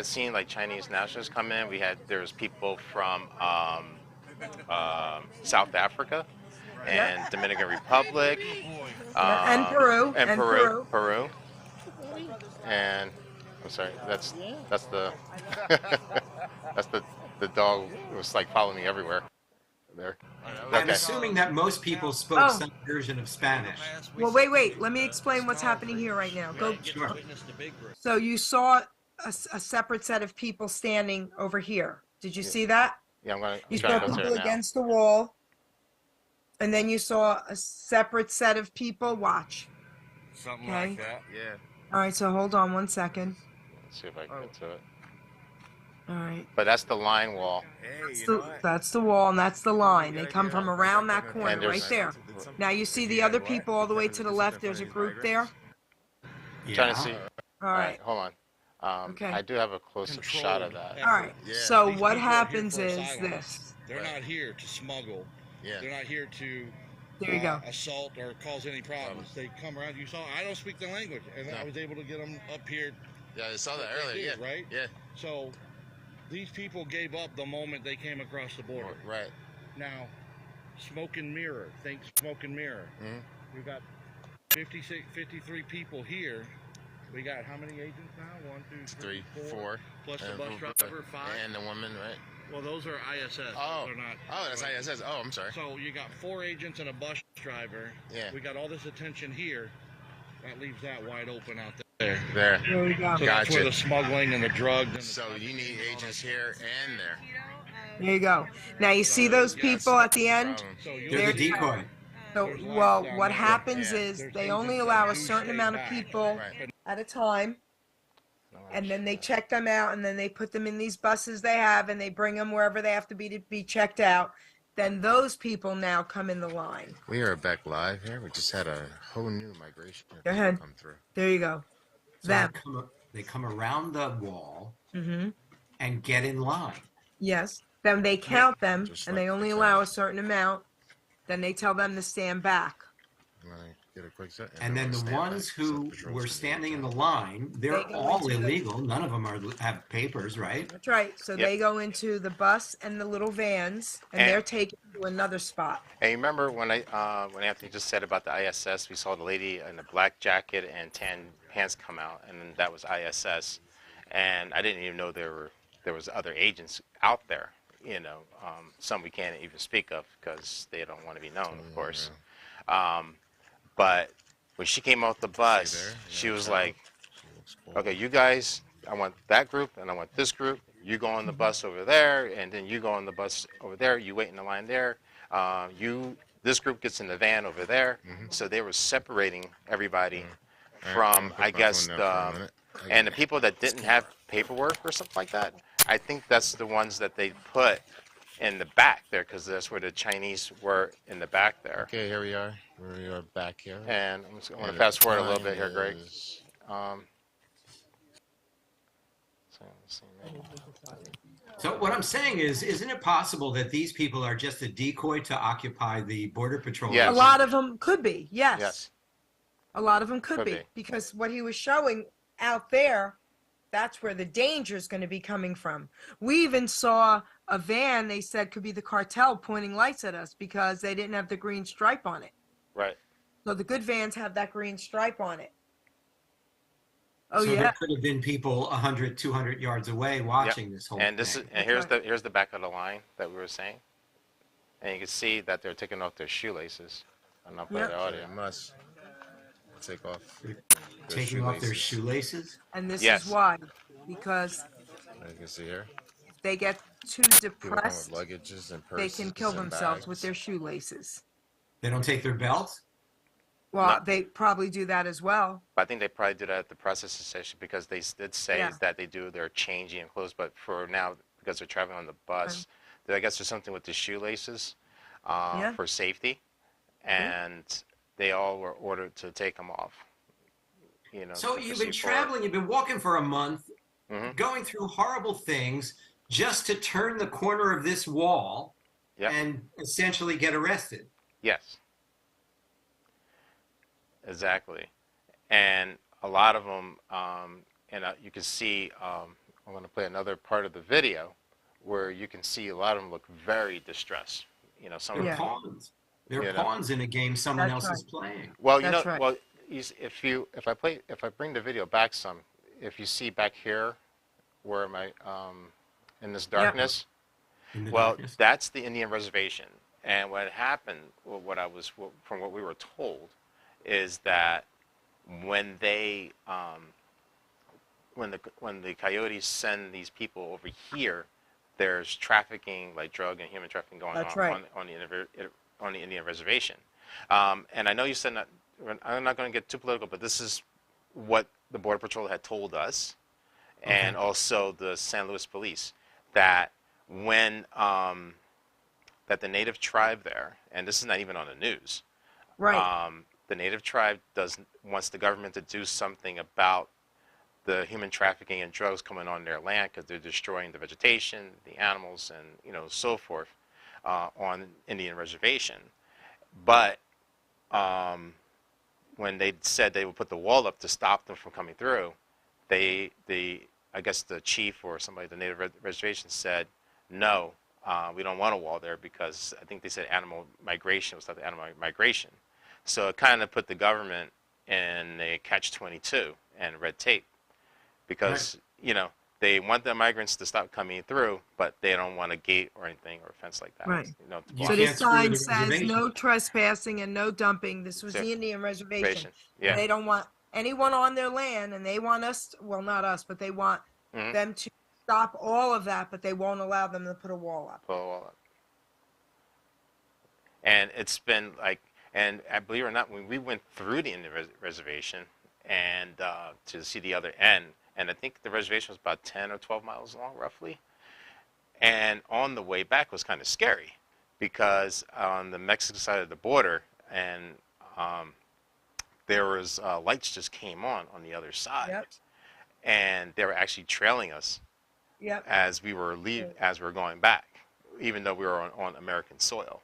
seen like Chinese nationals come in. There was people from South Africa and Dominican Republic. And Peru. And Peru. And I'm sorry, that's the that's the dog was like following me everywhere. There. I'm Okay. assuming that most people spoke Oh. some version of Spanish. Well, wait. Let me explain what's happening here right now. Go. Sure. So you saw a separate set of people standing over here. Did you see that? Yeah, I'm You trying saw to go people there now. against the wall. And then you saw a separate set of people. Watch. Something Okay. like that. Yeah. All right, so hold on 1 second. Let's see if I can get to it. All right. But that's the line wall. Hey, you know what? That's the wall, and that's the line. They come from around that And corner there's- right there. Now you see the other people all the way to the left. There's a group there. I'm trying to see. All right. Hold on. Okay. I do have a close-up shot of that. All right. Yeah. So These what people are here happens for is asylum. this. They're not here to smuggle. Yeah. They're not here to There you go. assault or cause any problems. They come around. You saw. I don't speak the language, and I was able to get them up here. Yeah, I saw that They earlier. did, Yeah. right? Yeah. So these people gave up the moment they came across the border. Right. Now, smoke and mirror. Think smoke and mirror. Mhm. We've got 53 people here. We got how many agents now? 1, 2, 3, 4. Plus the bus driver, 5. And the woman, right? Well, those are ISS. Oh. They're not. Oh, that's ISS. Oh, I'm sorry. So you got 4 agents and a bus driver. Yeah. We got all this attention here. That leaves that wide open out there. There. There we go. So that's where Gotcha. the smuggling and the drugs. And the So you need agents here and there. There you go. Now you see those people at the end? So you'll They're see- the decoy. So, There's lines well, down what there. happens Yeah. is There's they only agents allow that a do certain stay amount of back. people Right. at a time, and then they check them out, and then they put them in these buses they have, and they bring them wherever they have to be checked out. Then those people now come in the line. We are back live here. We just had a whole new migration Go ahead. come through. There you go. So Them. they come around the wall Mm-hmm. and get in line. Yes. Then they count them, Just and like they only the allow a trash. certain amount. Then they tell them to stand back. I'm gonna get a quick set. And then we'll the stand ones back. who So patrol's were gonna standing in be the line, they're They go all into the- illegal. None of them have papers, right? That's right. So Yep. they go into the bus and the little vans, and And- they're taken to another spot. And you remember when when Anthony just said about the ISS, we saw the lady in a black jacket and tan pants come out, and then that was ISS. And I didn't even know there was other agents out there. You know, some we can't even speak of because they don't want to be known, of course. But when she came off the bus, there? she Yeah, was child. like, "Okay, you guys, I want that group and I want this group. You go on the bus over there, and then you go on the bus over there. You wait in the line there. This group gets in the van over there." So they were separating everybody All right, I'm from, gonna put I my guess, phone down for a minute. and the people that didn't have paperwork or something like that. I think that's the ones that they put in the back there because that's where the Chinese were in the back there. Okay, here we are. We are back here. And I'm just going to And fast forward a the little bit here, time Greg. is- So what I'm saying is, isn't it possible that these people are just a decoy to occupy the Border Patrol? Yes. A lot of them could be, yes. Yes. A lot of them could Could be, be. because what he was showing out there, that's where the danger is going to be coming from. We even saw a van they said could be the cartel pointing lights at us because they didn't have the green stripe on it. Right. So the good vans have that green stripe on it. Oh, So yeah. there could have been people 100, 200 yards away watching this whole And this is thing. and here's the back of the line that we were saying, and you can see that they're taking off their shoelaces. I'm not playing Yep. the audio. They must take off. Taking off their shoelaces. And this Yes. is why. Because As you can see here, if they get too people come with depressed, luggages and they purses can kill and themselves with bags. their shoelaces. They don't take their belts. Well, No. they probably do that as well. But I think they probably did that at the processing station because they did say Yeah. that they do their changing of clothes. But for now, because they're traveling on the bus, I guess there's something with the shoelaces Yeah. for safety, and they all were ordered to take them off. You know. So to you've been proceed forward. traveling, you've been walking for a month, Mhm. going through horrible things just to turn the corner of this wall Yep. and essentially get arrested. Yes. Exactly. And a lot of them, you can see, I'm going to play another part of the video where you can see a lot of them look very distressed. You know, some of They're Yeah. pawns. They're You know. pawns in a game someone That's else is playing. Well, you That's know, right. well, if I bring the video back some, if you see back here, where am I, in this darkness? In the Well, darkness. that's the Indian reservation. And what happened, from what we were told, is that when they, when the coyotes send these people over here, there's trafficking, like drug and human trafficking going That's on right. on the on the Indian reservation. And I know you said not, I'm not going to get too political, but this is what the Border Patrol had told us, and also the San Luis Police, that when that the native tribe there, and this is not even on the news, Right. the native tribe wants the government to do something about the human trafficking and drugs coming on their land because they're destroying the vegetation, the animals, and so forth on Indian reservation. But when they said they would put the wall up to stop them from coming through, I guess the chief or somebody at the native reservation said, no, we don't want a wall there because I think they said animal migration was not the animal migration. So it kind of put the government in a catch-22 and red tape because, they want the migrants to stop coming through, but they don't want a gate or anything or a fence like that. Right. You So can't this screw sign the says reservation. no trespassing and no dumping. This was So, the Indian reservation. Yeah. They don't want anyone on their land, and they want us, well, not us, but they want them to stop all of that, but they won't allow them to put a wall up. Put a wall up. And it's been like, and I believe it or not, when we went through the Indian reservation and to see the other end, and I think the reservation was about 10 or 12 miles long, roughly. And on the way back was kind of scary because on the Mexican side of the border, and there was lights just came on the other side, and they were actually trailing us as we were as we were going back, even though we were on American soil.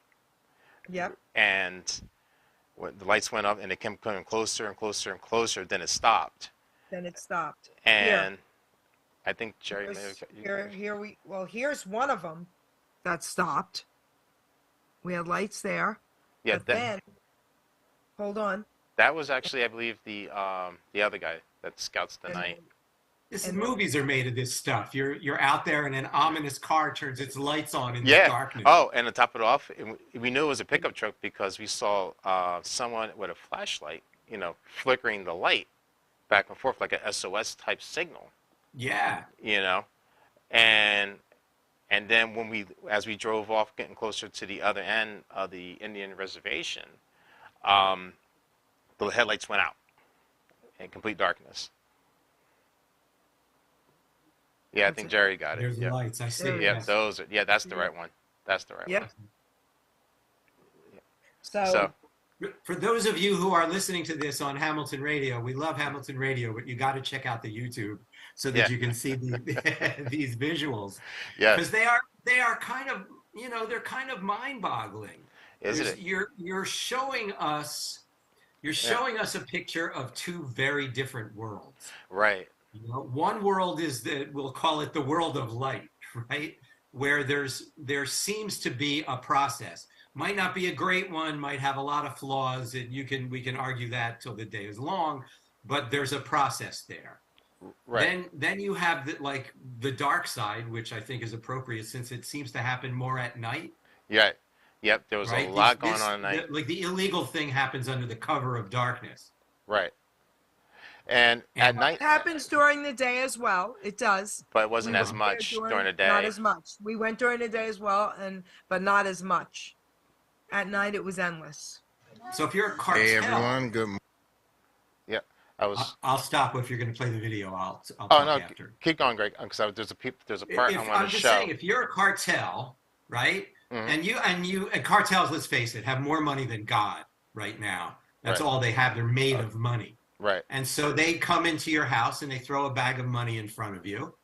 And when the lights went up and it kept coming closer and closer and closer, then it stopped. And I think Jerry here's one of them that stopped. We had lights there. Yeah, but then hold on. That was actually, I believe, the other guy that scouts the night. Movies are made of this stuff. You're out there and an ominous car turns its lights on in the darkness. Oh, and to top it off, we knew it was a pickup truck because we saw someone with a flashlight, flickering the light back and forth like a SOS type signal. Yeah. And then as we drove off, getting closer to the other end of the Indian reservation, the headlights went out in complete darkness. Yeah, I think Jerry got it. There's the lights. I see. Yeah, those are. Yeah, that's the right one. That's the right one. So, for those of you who are listening to this on Hamilton Radio, we love Hamilton Radio, but you got to check out the YouTube so that you can see these visuals. Yeah, because they are kind of they're kind of mind-boggling. Isn't it? You're showing us a picture of two very different worlds. Right. One world is we'll call it the world of light, right? Where there seems to be a process. Might not be a great one, might have a lot of flaws, and we can argue that till the day is long, but there's a process there. Right. Then you have the dark side, which I think is appropriate since it seems to happen more at night. Yeah. Yep. There was a lot going on at night. Like the illegal thing happens under the cover of darkness. Right. And at night. It happens during the day as well. It does. But it wasn't as much during the day. Not as much. We went during the day as well, but not as much. At night, it was endless. So if you're a cartel. Hey, everyone. Good morning. Yeah. I'll stop if you're going to play the video. I'll talk after. Keep going, Greg. Because there's a part I want to show. I'm just saying, if you're a cartel, right? Mm-hmm. And cartels, let's face it, have more money than God right now. That's all they have. They're made of money. Right. And so they come into your house and they throw a bag of money in front of you.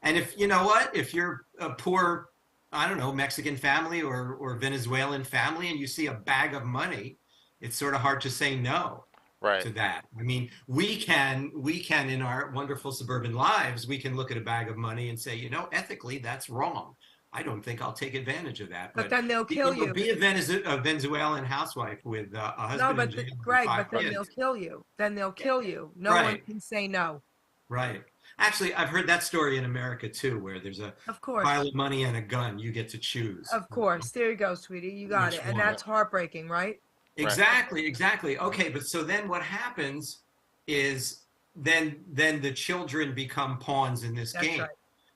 And if you're a poor, I don't know, Mexican family or Venezuelan family and you see a bag of money, it's sort of hard to say no to that. I mean, we can in our wonderful suburban lives, we can look at a bag of money and say, ethically, that's wrong. I don't think I'll take advantage of that. But then they'll kill you. Be a Venezuelan housewife with a husband. No, but Greg, then they'll kill you. Then they'll kill you. No one can say no. Right. Actually, I've heard that story in America too, where there's a pile of money and a gun. You get to choose. Of course. There you go, sweetie. You got it. And that's heartbreaking, right? Exactly. Okay, but so then what happens is then the children become pawns in this game. Right.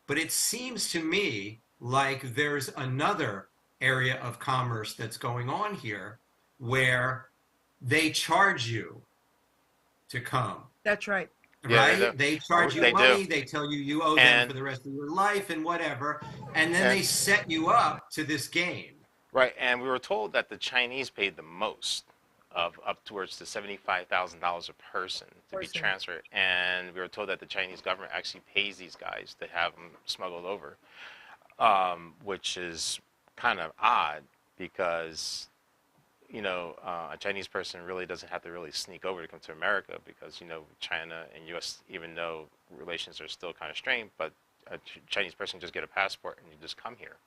But it seems to me like there's another area of commerce that's going on here where they charge you to come. That's right. Right? Yeah, they charge you money. They tell you owe them for the rest of your life and whatever. And then they set you up to this game. Right. And we were told that the Chinese paid the most, of up towards to $75,000 a person to be transferred. And we were told that the Chinese government actually pays these guys to have them smuggled over, which is kind of odd because, you know, a Chinese person really doesn't have to really sneak over to come to America because, you know, China and U.S., even though relations are still kind of strained, but a Chinese person just get a passport and you just come here.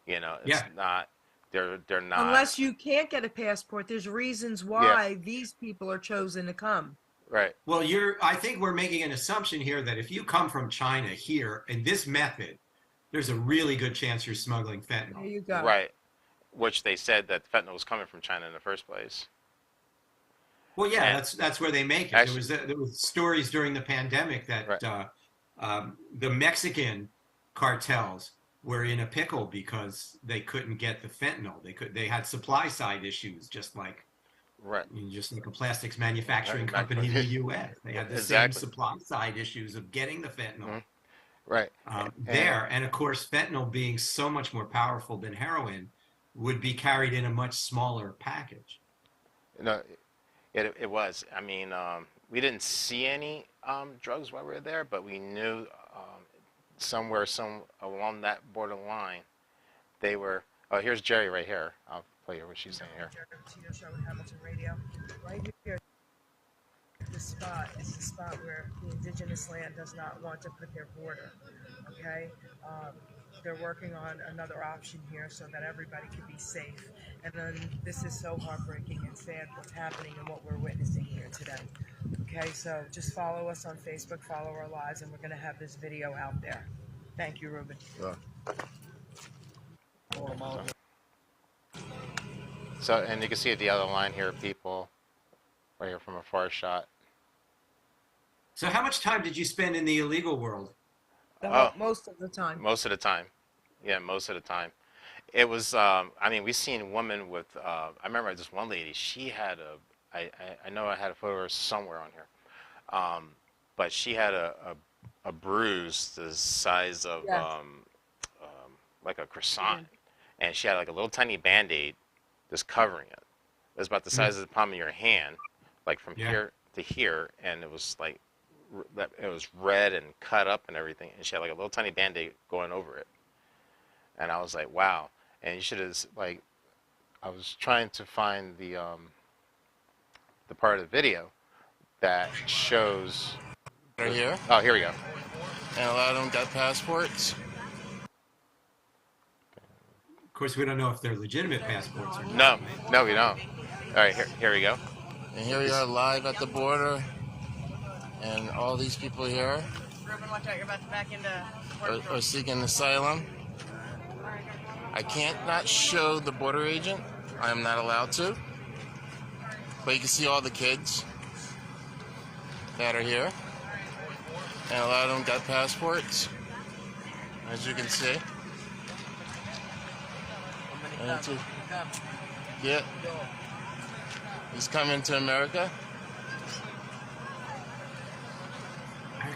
You know, it's not, they're not. Unless you can't get a passport, there's reasons why these people are chosen to come. Right. Well, I think we're making an assumption here that if you come from China here in this method, there's a really good chance you're smuggling fentanyl. There you go. Right. Which they said that fentanyl was coming from China in the first place. Well, yeah, that's where they make it. Actually, there was stories during the pandemic that the Mexican cartels were in a pickle because they couldn't get the fentanyl. They had supply side issues, just like a plastics manufacturing company in the U.S. They had the same supply side issues of getting the fentanyl. Right. And of course, fentanyl being so much more powerful than heroin would be carried in a much smaller package. No, it was. I mean, we didn't see any drugs while we were there, but we knew somewhere along that borderline, they were. Oh, here's Geri right here. I'll play her what she's saying here. Geri Petito show on Hamilton Radio. Right here, this spot is the spot where the indigenous land does not want to put their border. Okay. They're working on another option here so that everybody can be safe. And then this is so heartbreaking and sad what's happening and what we're witnessing here today. Okay, so just follow us on Facebook, follow our lives, and we're going to have this video out there. Thank you, Reuben. So, and you can see at the other line here, people right here from a far shot. So how much time did you spend in the illegal world? Most of the time. Most of the time. Yeah, most of the time. It was, I mean, we've seen women with, I remember this one lady, she had I know I had a photo of her somewhere on here, but she had a bruise the size of like a croissant, and she had like a little tiny Band-Aid just covering it. It was about the size of the palm of your hand, like from here to here, and it was like, it was red and cut up and everything, and she had like a little tiny Band-Aid going over it. And I was like, wow. And you should have, like, I was trying to find the part of the video that shows. Right here? Oh, here we go. And a lot of them got passports. Of course, we don't know if they're legitimate passports or No, not. no, we don't. All right, here we go. And here we are live at the border. And all these people here Reuben, watch out, you're about to back into are seeking asylum. I can't not show the border agent. I am not allowed to. But you can see all the kids that are here. And a lot of them got passports, as you can see. Yeah. He's coming to America.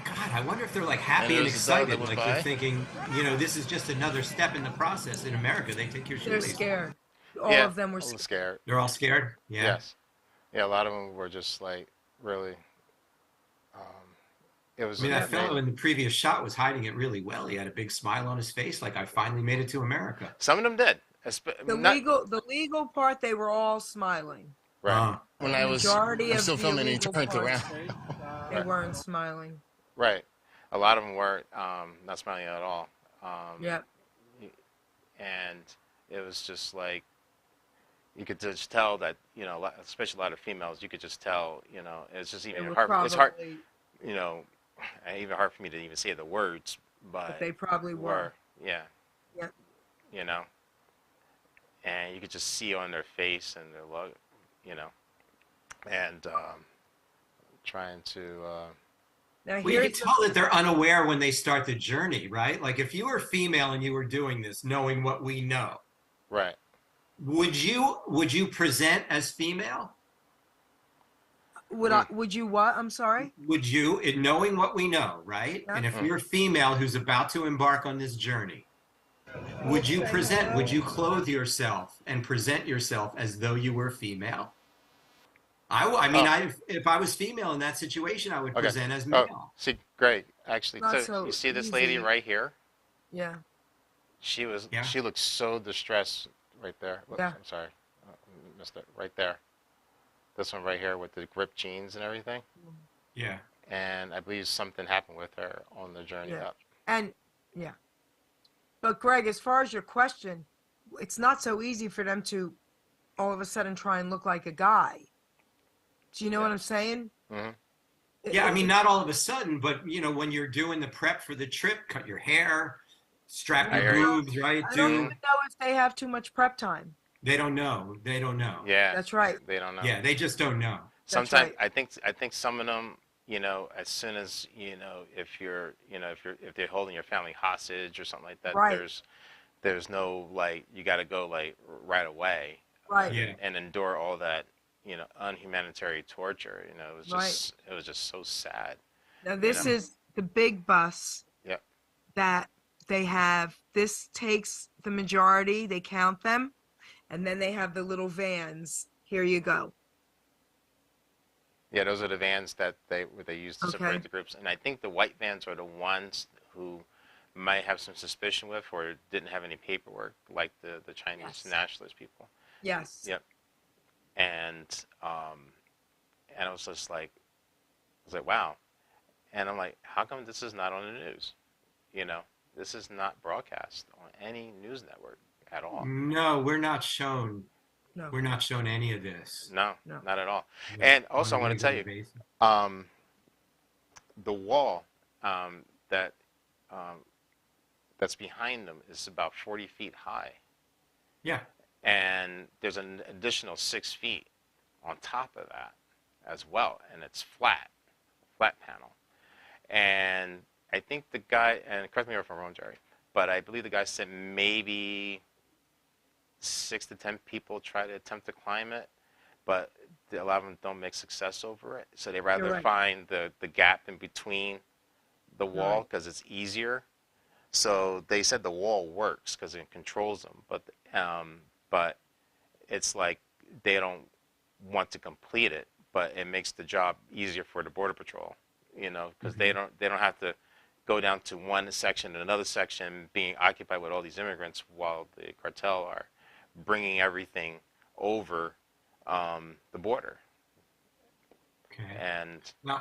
God, I wonder if they're like happy and excited, like they're thinking, you know, this is just another step in the process. In America, they take your shoelaces. They're scared. All of them were scared. They're all scared? Yeah. Yes. Yeah, a lot of them were just like, really. It was. I mean, that fellow in the previous shot was hiding it really well. He had a big smile on his face, like, I finally made it to America. Some of them did. The legal part, they were all smiling. Right. When I was still filming, he turned around. They weren't smiling. Right. A lot of them weren't not smiling at all. Yep. And it was just like, you could just tell that, you know, especially a lot of females, you could just tell, you know, it's just even hard. It's hard, you know, even hard for me to even say the words, but they probably were. Yeah. Yep. You know, and you could just see on their face and their look, you know, and trying to. Well, you can tell that they're unaware when they start the journey, right? Like if you were female and you were doing this, knowing what we know, Right. Would you present as female? Would you what? I'm sorry? Would you, knowing what we know, right? Yeah. And if you're a female who's about to embark on this journe, would you clothe yourself and present yourself as though you were female? I mean, if I was female in that situation, I would present as male. See, Greg, actually, So you see this lady right here? Yeah. She looked so distressed right there. Whoops, Yeah. I'm sorry. I missed it. Right there. This one right here with the ripped jeans and everything. Yeah. And I believe something happened with her on the journey up. And yeah. But Greg, as far as your question, it's not so easy for them to all of a sudden try and look like a guy. Do you know what I'm saying? Mm-hmm. Yeah, I mean, not all of a sudden, but when you're doing the prep for the trip, cut your hair, strap your boobs, right? I don't even know if they have too much prep time. They don't know. Yeah, that's right. They don't know. Yeah, they just don't know. Sometimes I think some of them, as soon as if they're holding your family hostage or something like that, there's no you got to go right away, right? And endure all that unhumanitarian torture. It was just so sad. Now this is the big bus. Yep. That they have. This takes the majority. They count them. And then they have the little vans. Here you go. Yeah, those are the vans that they use to separate the groups. And I think the white vans are the ones who might have some suspicion with or didn't have any paperwork, like the Chinese nationalist people. Yes. Yep. And I was just like, wow. And I'm like, how come this is not on the news? This is not broadcast on any news network at all. No, we're not shown. No. We're not shown any of this. No, not at all. No. And also, I want to tell you, the wall that's behind them is about 40 feet high. Yeah. And there's an additional 6 feet on top of that as well, and it's flat panel. And I think the guy, and correct me if I'm wrong, Jerry, but I believe the guy said maybe 6 to 10 people try to attempt to climb it, but a lot of them don't make success over it. So they rather find the gap in between the wall because it's easier. So they said the wall works because it controls them, but it's like they don't want to complete it, but it makes the job easier for the Border Patrol, because they don't have to go down to one section and another section being occupied with all these immigrants while the cartel are bringing everything over the border. Okay. And go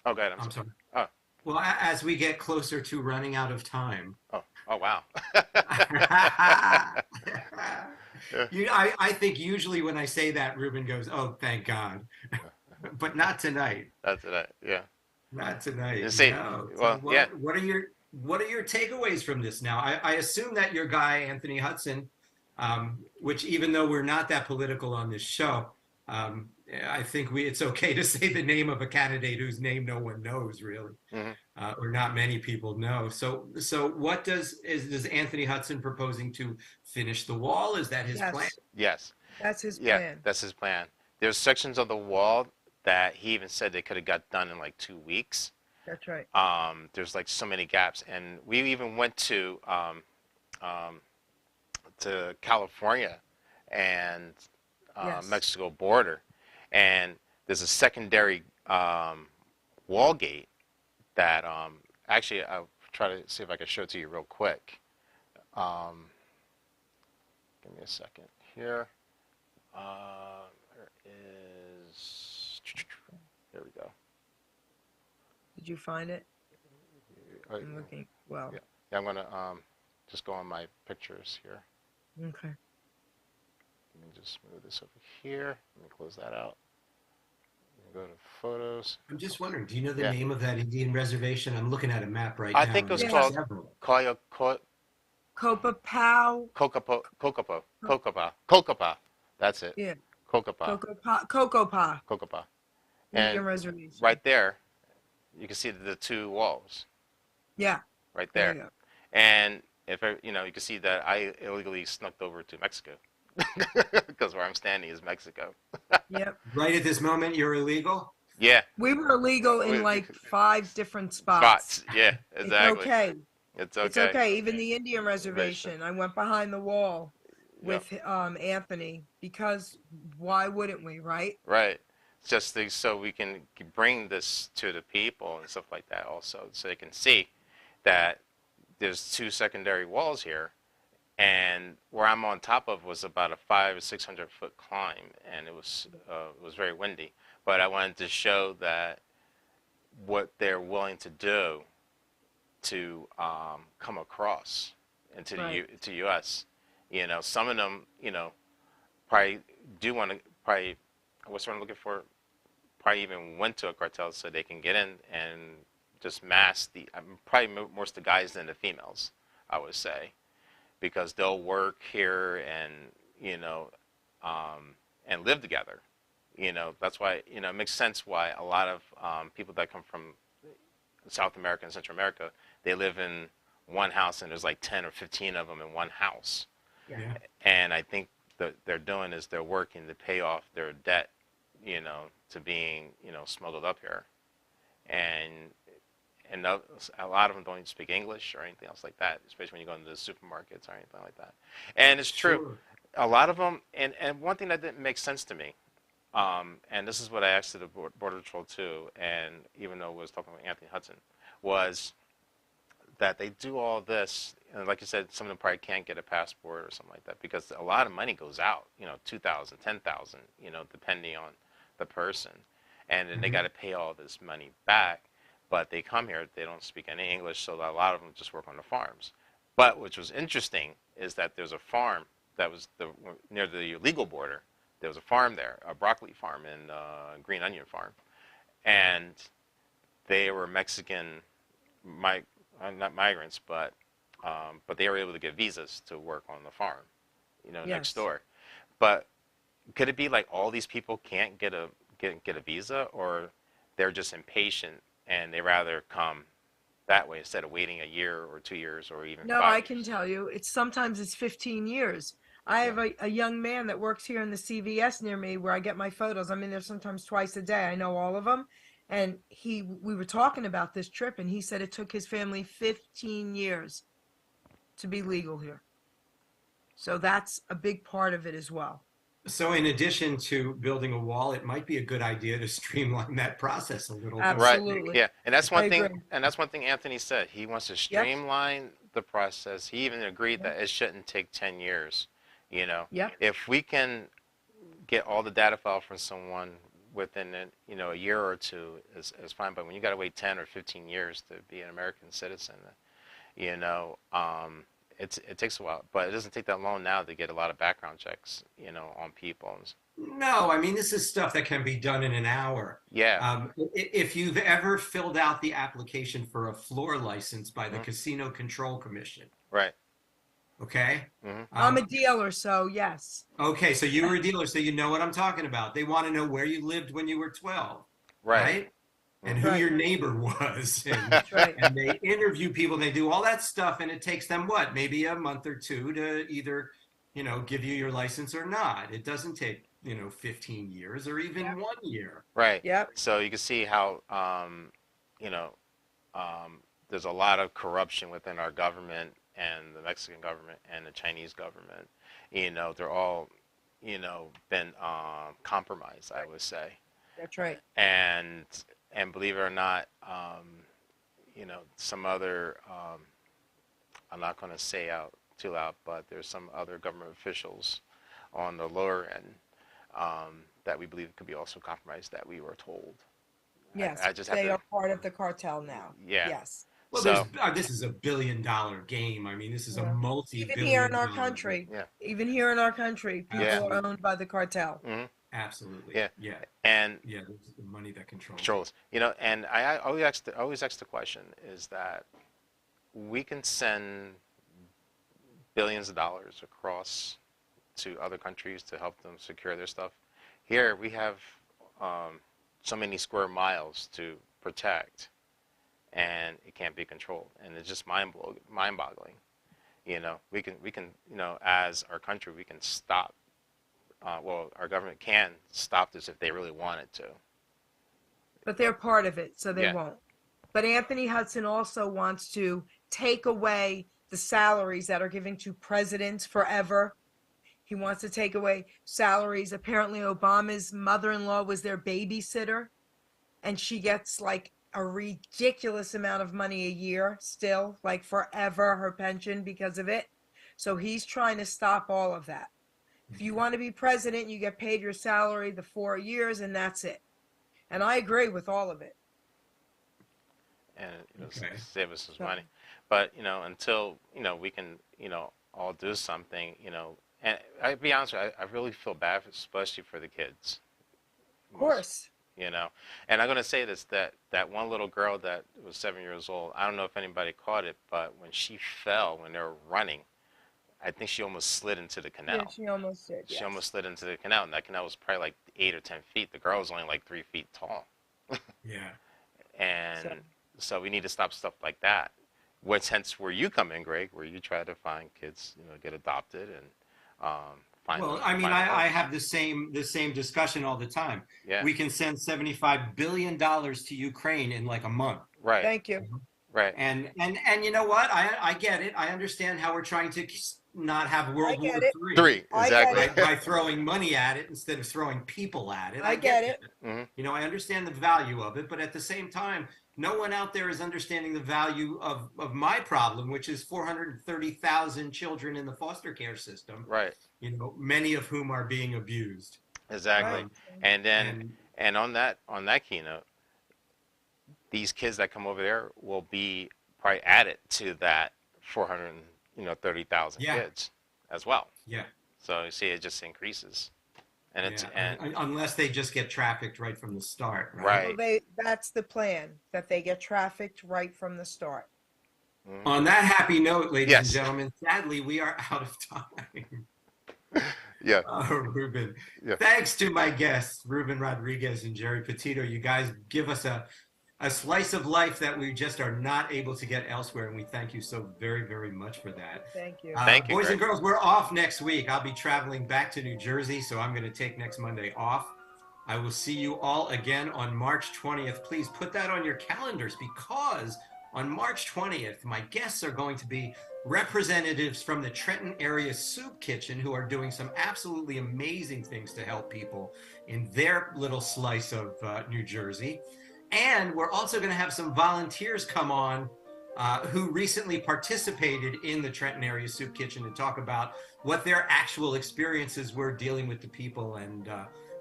ahead. I'm sorry. Oh. Well, as we get closer to running out of time. Oh wow. I think usually when I say that, Reuben goes, "Oh, thank God," but not tonight. Not tonight. Yeah. Not tonight. You see, no. Well, What are your takeaways from this? Now, I assume that your guy Anthony Hudson, which even though we're not that political on this show, I think it's okay to say the name of a candidate whose name no one knows really, or not many people know. So what is Anthony Hudson proposing to finish the wall? Is that his plan? Yes. That's his plan. Yeah, that's his plan. There's sections of the wall that he even said they could have got done in 2 weeks. That's right. There's so many gaps, and we even went to California and Mexico border, and there's a secondary wall gate that actually I'll try to see if I can show it to you real quick. Give me a second here. There we go. Did you find it? I'm looking. Well. Yeah, I'm gonna just go on my pictures here. Okay. Let me just move this over here. Let me close that out. Go to photos. I'm just wondering, do you know the name of that Indian reservation? I'm looking at a map right now. I think it was called Copapa. Cocapa. That's it. Yeah. Cocapa. Indian reservation. Right there, you can see the two walls. Yeah. Right there. And if you know, you can see that I illegally snuck over to Mexico because where I'm standing is Mexico. Yep. Right at this moment, you're illegal. Yeah. We were illegal in like 5 different spots. Spots. Yeah, It's exactly. okay. It's It's okay. okay. Even the Indian reservation, I went behind the wall Yep. with Anthony because why wouldn't we, right? Right. Just so we can bring this to the people and stuff like that also, so they can see that there's 2 secondary walls here, and where I'm on top of was about a 500 or 600 foot climb, and it was very windy. But I wanted to show that what they're willing to do to come across into to U.S. You know, some of them, you know, probably do want to what's what I'm looking for. Probably even went to a cartel so they can get in and just mass the probably more the guys than the females, I would say, because they'll work here and you know and live together. You know, that's why, you know, it makes sense why a lot of people that come from South America and Central America, they live in one house and there's like 10 or 15 of them in one house. Yeah. And I think that they're doing is they're working to pay off their debt, you know, to being, you know, smuggled up here. And a lot of them don't even speak English or anything else like that, especially when you go into the supermarkets or anything like that. And it's true. Sure. A lot of them, and one thing that didn't make sense to me, and this is what I asked to the Border Patrol too, and even though I was talking with Anthony Hudson, was that they do all this, and like you said, some of them probably can't get a passport or something like that, because a lot of money goes out, you know, $2,000, $10,000, you know, depending on the person. And then they got to pay all this money back, but they come here, they don't speak any English, so a lot of them just work on the farms. But which was interesting is that there's a farm that was near the legal border. There was a farm there, a broccoli farm and green onion farm. And they were Mexican, not migrants, but they were able to get visas to work on the farm, you know, next door. But could it be like all these people can't get a visa, or they're just impatient and they rather come that way instead of waiting a year or 2 years or even 5 years? I can tell you, sometimes it's 15 years. I have a young man that works here in the CVS near me where I get my photos. I'm in there sometimes twice a day. I know all of them. And we were talking about this trip, and he said it took his family 15 years to be legal here. So that's a big part of it as well. So in addition to building a wall, it might be a good idea to streamline that process a little. Absolutely. Right. Yeah. And that's one thing. Agree. And that's one thing Anthony said. He wants to streamline the process. He even agreed that it shouldn't take 10 years. You know, if we can get all the data file from someone within a year or two is fine. But when you got to wait 10 or 15 years to be an American citizen, you know, it takes a while. But it doesn't take that long now to get a lot of background checks, you know, on people. No, I mean, this is stuff that can be done in an hour. Yeah. If you've ever filled out the application for a floor license by the Casino Control Commission. Right. Okay. I'm a dealer, so yes. Okay, so you were a dealer, so you know what I'm talking about. They want to know where you lived when you were 12, right? And who your neighbor was. And they interview people, they do all that stuff, and it takes them what? Maybe a month or two to either, you know, give you your license or not. It doesn't take, you know, 15 years or even 1 year. Right. Yep. So you can see how, you know, there's a lot of corruption within our government and the Mexican government and the Chinese government. You know, they're all, you know, been compromised, I would say. That's right. And believe it or not, you know, some other, I'm not going to say out too loud, but there's some other government officials on the lower end that we believe could be also compromised, that we were told. Yes, they are part of the cartel now. Yeah. Yes. Well, so, this is a $1 billion game. I mean, this is a multi-billion. Even here in our country. Yeah. Even here in our country, people are owned by the cartel. Mm-hmm. Absolutely. Yeah. Yeah. And there's the money that controls. You know, and I always ask the question is that we can send billions of dollars across to other countries to help them secure their stuff. Here we have so many square miles to protect, and it can't be controlled, and it's just mind-boggling. You know, we can, you know, as our country, we can stop. Well, our government can stop this if they really wanted to. But they're part of it, so they Yeah. won't. But Anthony Hudson also wants to take away the salaries that are given to presidents forever. He wants to take away salaries. Apparently, Obama's mother-in-law was their babysitter, and she gets like a ridiculous amount of money a year still, like forever, her pension because of it. So he's trying to stop all of that. If you want to be president, you get paid your salary the 4 years, and that's it. And I agree with all of it. And you know, save us some money. But you know, until you know we can, you know, all do something, you know. And I'll be honest with you, I really feel bad, especially for the kids. Of course. You know, and I'm going to say this, that one little girl that was 7 years old, I don't know if anybody caught it, but when she fell, when they were running, I think she almost slid into the canal. Yeah, she almost did. She almost slid into the canal, and that canal was probably like 8 or 10 feet. The girl was only like 3 feet tall. Yeah. And so we need to stop stuff like that. Which hence where you come in, Greg, where you try to find kids, you know, get adopted and find. Well, I mean, I have the same discussion all the time. Yeah. We can send $75 billion to Ukraine in like a month. Right. Thank you. Right. And you know what? I get it. I understand how we're trying to not have World War III. Exactly. By throwing money at it instead of throwing people at it. I get it. Mm-hmm. You know, I understand the value of it, but at the same time, no one out there is understanding the value of my problem, which is 430,000 children in the foster care system. Right. You know, many of whom are being abused. Exactly. And then and on that keynote, these kids that come over there will be probably added to that 430,000 kids as well. Yeah. So you see, it just increases. And it's unless they just get trafficked right from the start, right? Well, that's the plan, that they get trafficked right from the start. Mm-hmm. On that happy note, ladies and gentlemen, sadly we are out of time. Yeah. Reuben. Yeah. Thanks to my guests, Reuben Rodriguez and Geri Petito. You guys give us a slice of life that we just are not able to get elsewhere, and we thank you so very, very much for that. Thank you. Thank you, boys Greg. and girls, we're off next week. I'll be traveling back to New Jersey, so I'm going to take next Monday off. I will see you all again on March 20th. Please put that on your calendars, because on March 20th, my guests are going to be representatives from the Trenton Area Soup Kitchen, who are doing some absolutely amazing things to help people in their little slice of New Jersey. And we're also going to have some volunteers come on who recently participated in the Trenton Area Soup Kitchen to talk about what their actual experiences were dealing with the people, and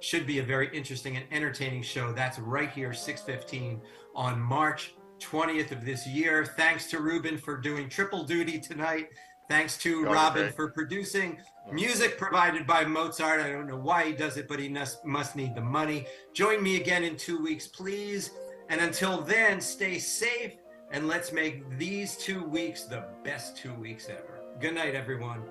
should be a very interesting and entertaining show. That's right here, 6:15 on March 20th of this year. Thanks to Reuben for doing triple duty tonight. Thanks to Robin for producing. Music provided by Mozart. I don't know why he does it, but he must need the money. Join me again in 2 weeks, please. And until then, stay safe, and let's make these 2 weeks the best 2 weeks ever. Good night, everyone.